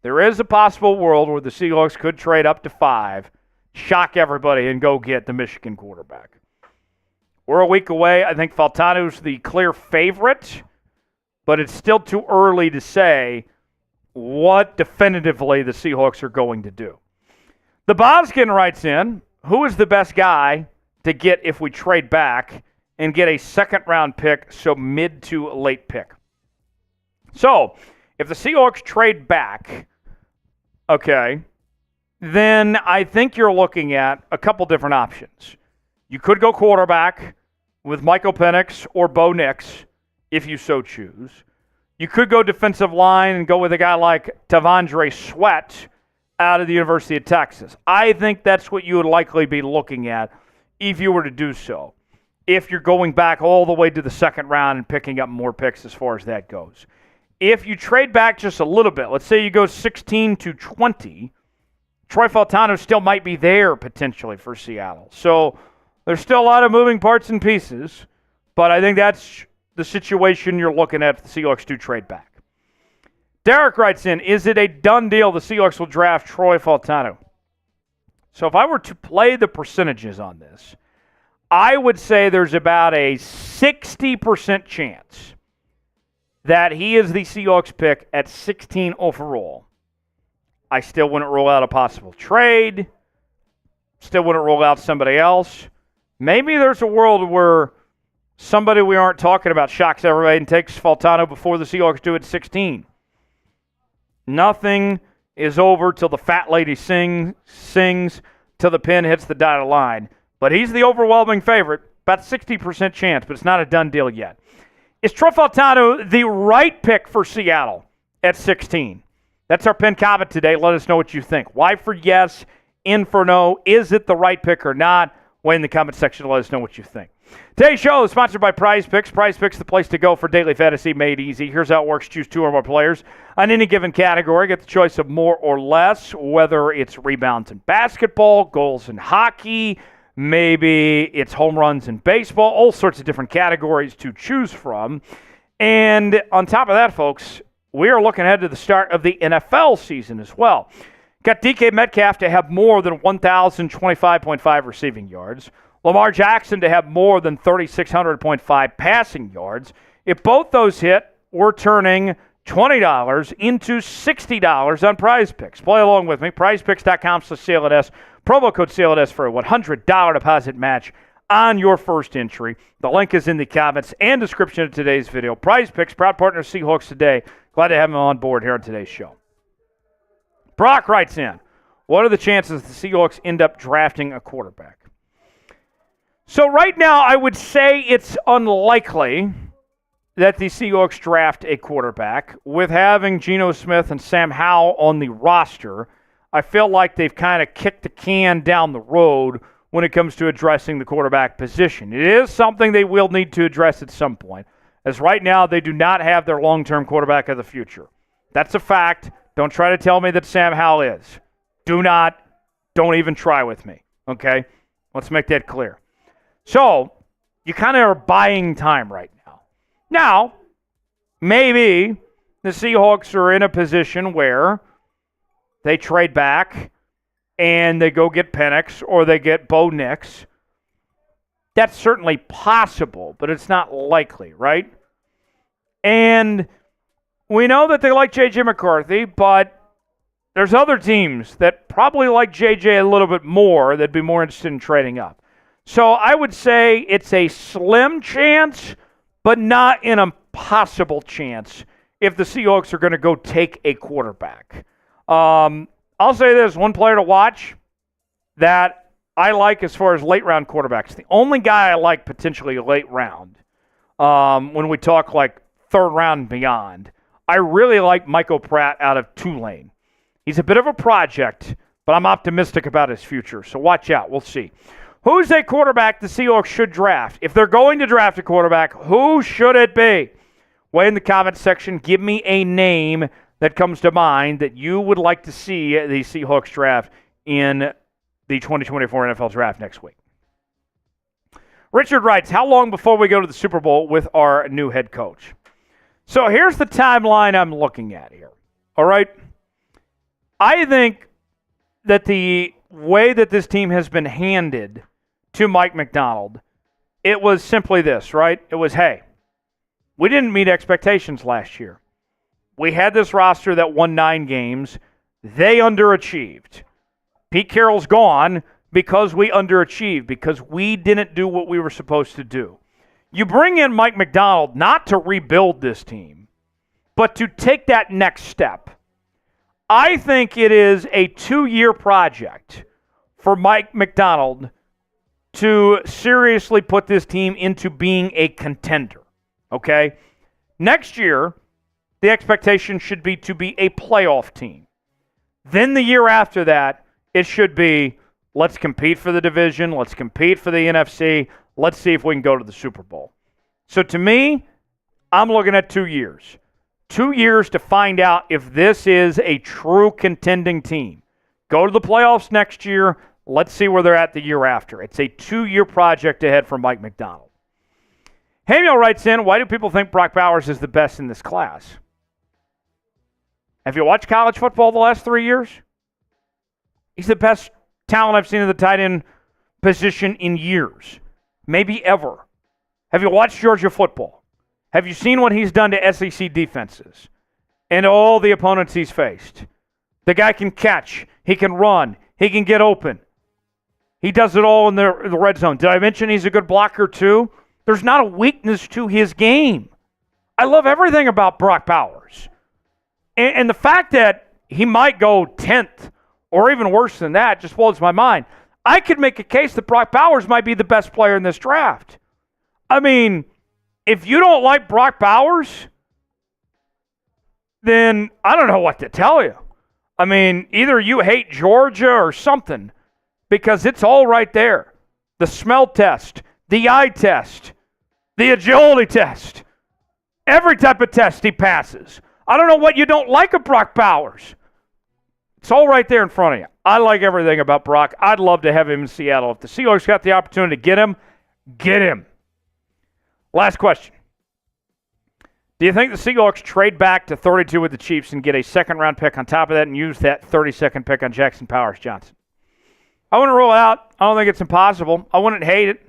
There is a possible world where the Seahawks could trade up to 5, shock everybody, and go get the Michigan quarterback. We're a week away. I think Fautanu's the clear favorite, but it's still too early to say what definitively the Seahawks are going to do. The Boskin writes in, who is the best guy to get if we trade back and get a second-round pick, so mid to late pick? So, If the Seahawks trade back, okay, then I think you're looking at a couple different options. You could go quarterback with Michael Penix or Bo Nix, if you so choose. You could go defensive line and go with a guy like T'Vondre Sweat out of the University of Texas. I think that's what you would likely be looking at if you were to do so, if you're going back all the way to the second round and picking up more picks as far as that goes. If you trade back just a little bit, let's say you go 16 to 20, Troy Fautanu still might be there potentially for Seattle. So there's still a lot of moving parts and pieces, but I think that's the situation you're looking at if the Seahawks do trade back. Derek writes in, is it a done deal the Seahawks will draft Troy Fautanu? So if I were to play the percentages on this, I would say there's about a 60% chance that he is the Seahawks pick at 16 overall. I still wouldn't rule out a possible trade. Still wouldn't rule out somebody else. Maybe there's a world where somebody we aren't talking about shocks everybody and takes Fautanu before the Seahawks do at 16. Nothing is over till the fat lady sings till the pin hits the dotted line. But he's the overwhelming favorite, about 60% chance, but it's not a done deal yet. Is Troy Fautanu the right pick for Seattle at 16? That's our pin comment today. Let us know what you think. Y for yes, N for no. Is it the right pick or not? Weigh in the comment section to let us know what you think. Today's show is sponsored by Prize Picks. Prize Picks, the place to go for daily fantasy made easy. Here's how it works. Choose two or more players on any given category. Get the choice of more or less, whether it's rebounds in basketball, goals in hockey, maybe it's home runs in baseball, all sorts of different categories to choose from. And on top of that, folks, we are looking ahead to the start of the NFL season as well. Got DK Metcalf to have more than 1,025.5 receiving yards. Lamar Jackson to have more than 3,600.5 passing yards. If both those hit, we're turning $20 into $60 on Prize Picks. Play along with me. PrizePicks.com/CLNS. Promo code CLNS for a $100 deposit match on your first entry. The link is in the comments and description of today's video. Prize Picks, proud partner of Seahawks Today. Glad to have him on board here on today's show. Brock writes in, what are the chances the Seahawks end up drafting a quarterback? So right now, I would say it's unlikely that the Seahawks draft a quarterback. With having Geno Smith and Sam Howell on the roster, I feel like they've kind of kicked the can down the road when it comes to addressing the quarterback position. It is something they will need to address at some point, as right now they do not have their long-term quarterback of the future. That's a fact. Don't try to tell me that Sam Howell is. Don't even try with me, okay? Let's make that clear. So, you kind of are buying time right now. Now, maybe the Seahawks are in a position where they trade back and they go get Penix or they get Bo Nix. That's certainly possible, but it's not likely, right? And we know that they like J.J. McCarthy, but there's other teams that probably like J.J. a little bit more that'd be more interested in trading up. So I would say it's a slim chance, but not an impossible chance if the Seahawks are going to go take a quarterback. I'll say this, one player to watch that I like as far as late-round quarterbacks. The only guy I like potentially late round, when we talk like third round and beyond, I really like Michael Pratt out of Tulane. He's a bit of a project, but I'm optimistic about his future. So watch out. We'll see. Who's a quarterback the Seahawks should draft? If they're going to draft a quarterback, who should it be? Weigh in the comments section. Give me a name that comes to mind that you would like to see the Seahawks draft in the 2024 NFL Draft next week. Richard writes, how long before we go to the Super Bowl with our new head coach? So here's the timeline I'm looking at here. All right? I think that the way that this team has been handed to Mike Macdonald, it was simply this, right? It was, hey, we didn't meet expectations last year. We had this roster that won 9 games. They underachieved. Pete Carroll's gone because we underachieved, because we didn't do what we were supposed to do. You bring in Mike Macdonald not to rebuild this team, But to take that next step, I think it is a 2-year project for Mike Macdonald to seriously put this team into being a contender, okay? Next year, the expectation should be to be a playoff team. Then the year after that, it should be, let's compete for the division, let's compete for the NFC, let's see if we can go to the Super Bowl. So to me, I'm looking at 2 years. 2 years to find out if this is a true contending team. Go to the playoffs next year. Let's see where they're at the year after. It's a 2-year project ahead for Mike Macdonald. Hamiel writes in, why do people think Brock Bowers is the best in this class? Have you watched college football the last 3 years? He's the best talent I've seen in the tight end position in years, maybe ever. Have you watched Georgia football? Have you seen what he's done to SEC defenses and all the opponents he's faced? The guy can catch. He can run. He can get open. He does it all in the red zone. Did I mention he's a good blocker too? There's not a weakness to his game. I love everything about Brock Bowers. And the fact that he might go 10th or even worse than that just blows my mind. I could make a case that Brock Bowers might be the best player in this draft. I mean, if you don't like Brock Bowers, then I don't know what to tell you. I mean, either you hate Georgia or something, because it's all right there. The smell test, the eye test, the agility test, every type of test he passes. I don't know what you don't like of Brock Bowers. It's all right there in front of you. I like everything about Brock. I'd love to have him in Seattle. If the Seahawks got the opportunity to get him, get him. Last question. Do you think the Seahawks trade back to 32 with the Chiefs and get a second-round pick on top of that and use that 32nd pick on Jackson Powers Johnson? I wouldn't rule it out. I don't think it's impossible. I wouldn't hate it.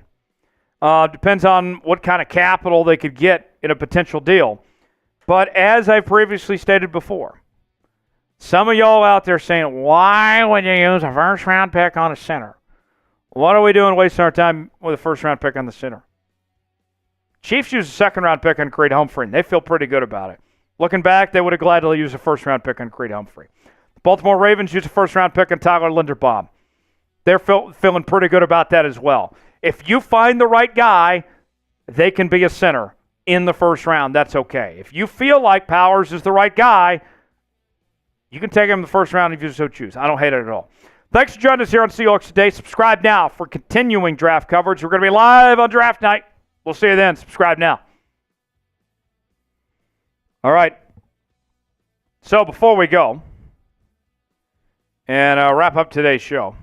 Depends on what kind of capital they could get in a potential deal. But as I previously stated before, some of y'all out there saying, why would you use a first-round pick on a center? What are we doing wasting our time with a first-round pick on the center? Chiefs used a second-round pick on Creed Humphrey, and they feel pretty good about it. Looking back, they would have gladly used a first-round pick on Creed Humphrey. The Baltimore Ravens used a first-round pick on Tyler Linderbaum. They're feeling pretty good about that as well. If you find the right guy, they can be a center in the first round. That's okay. If you feel like Powers is the right guy, you can take him in the first round if you so choose. I don't hate it at all. Thanks for joining us here on Seahawks Today. Subscribe now for continuing draft coverage. We're going to be live on draft night. We'll see you then. Subscribe now. All right. So before we go and wrap up today's show,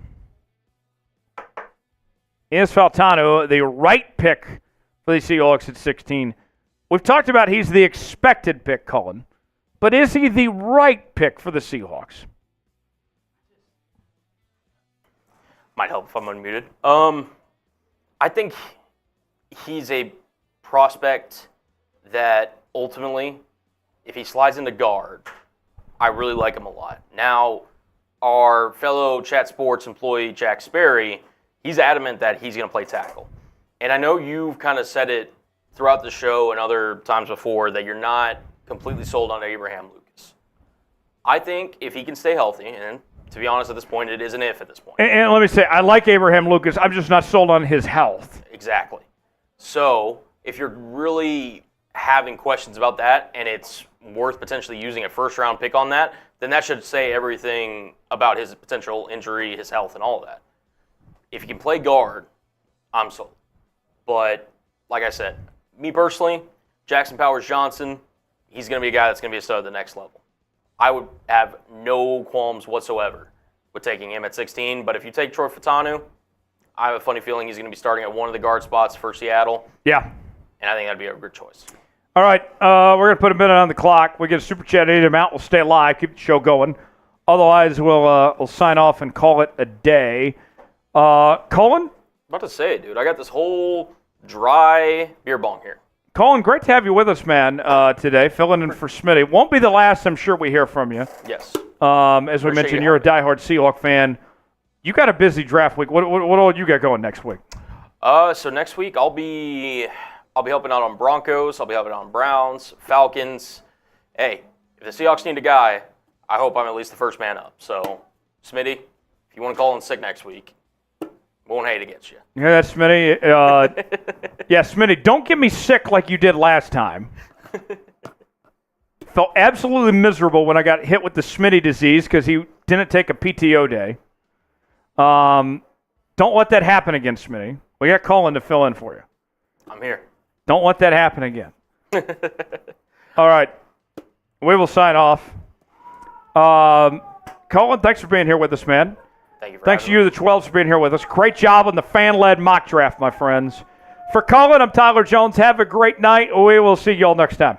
is Fautanu the right pick for the Seahawks at 16? We've talked about he's the expected pick, Cullen. But is he the right pick for the Seahawks? Might help if I'm unmuted. I think he's a prospect that ultimately, if he slides into guard, I really like him a lot. Now, our fellow Chat Sports employee, Jack Sperry, he's adamant that he's going to play tackle. And I know you've kind of said it throughout the show and other times before that you're not completely sold on Abraham Lucas. I think if he can stay healthy, and to be honest at this point, it is an if at this point. And let me say, I like Abraham Lucas. I'm just not sold on his health. Exactly. So if you're really having questions about that and it's worth potentially using a first-round pick on that, then that should say everything about his potential injury, his health, and all of that. If he can play guard, I'm sold. But like I said, me personally, Jackson Powers Johnson, he's going to be a guy that's going to be a stud at the next level. I would have no qualms whatsoever with taking him at 16. But if you take Troy Fautanu, I have a funny feeling he's going to be starting at one of the guard spots for Seattle. Yeah. And I think that'd be a good choice. All right, we're going to put a minute on the clock. We get a super chat any amount. We'll stay live, keep the show going. Otherwise, we'll sign off and call it a day. Colin? I'm about to say it, dude. I got this whole dry beer bong here. Colin, great to have you with us, man, today, filling in for Smitty. Won't be the last, I'm sure, we hear from you. Yes. As we mentioned, you're a diehard Seahawk fan. You got a busy draft week. What all you got going next week? So next week I'll be helping out on Broncos. I'll be helping out on Browns, Falcons, hey, if the Seahawks need a guy, I hope I'm at least the first man up. So, Smitty, if you want to call in sick next week, won't hate against you. Yeah, that's Smitty. Yeah, Smitty, don't get me sick like you did last time. Felt absolutely miserable when I got hit with the Smitty disease because he didn't take a PTO day. Don't let that happen again, Smitty. We got Colin to fill in for you. I'm here. Don't let that happen again. All right. We will sign off. Colin, thanks for being here with us, man. Thank you for Thanks to having you, the 12s, for being here with us. Great job on the fan-led mock draft, my friends. For Colin, I'm Tyler Jones. Have a great night. We will see you all next time.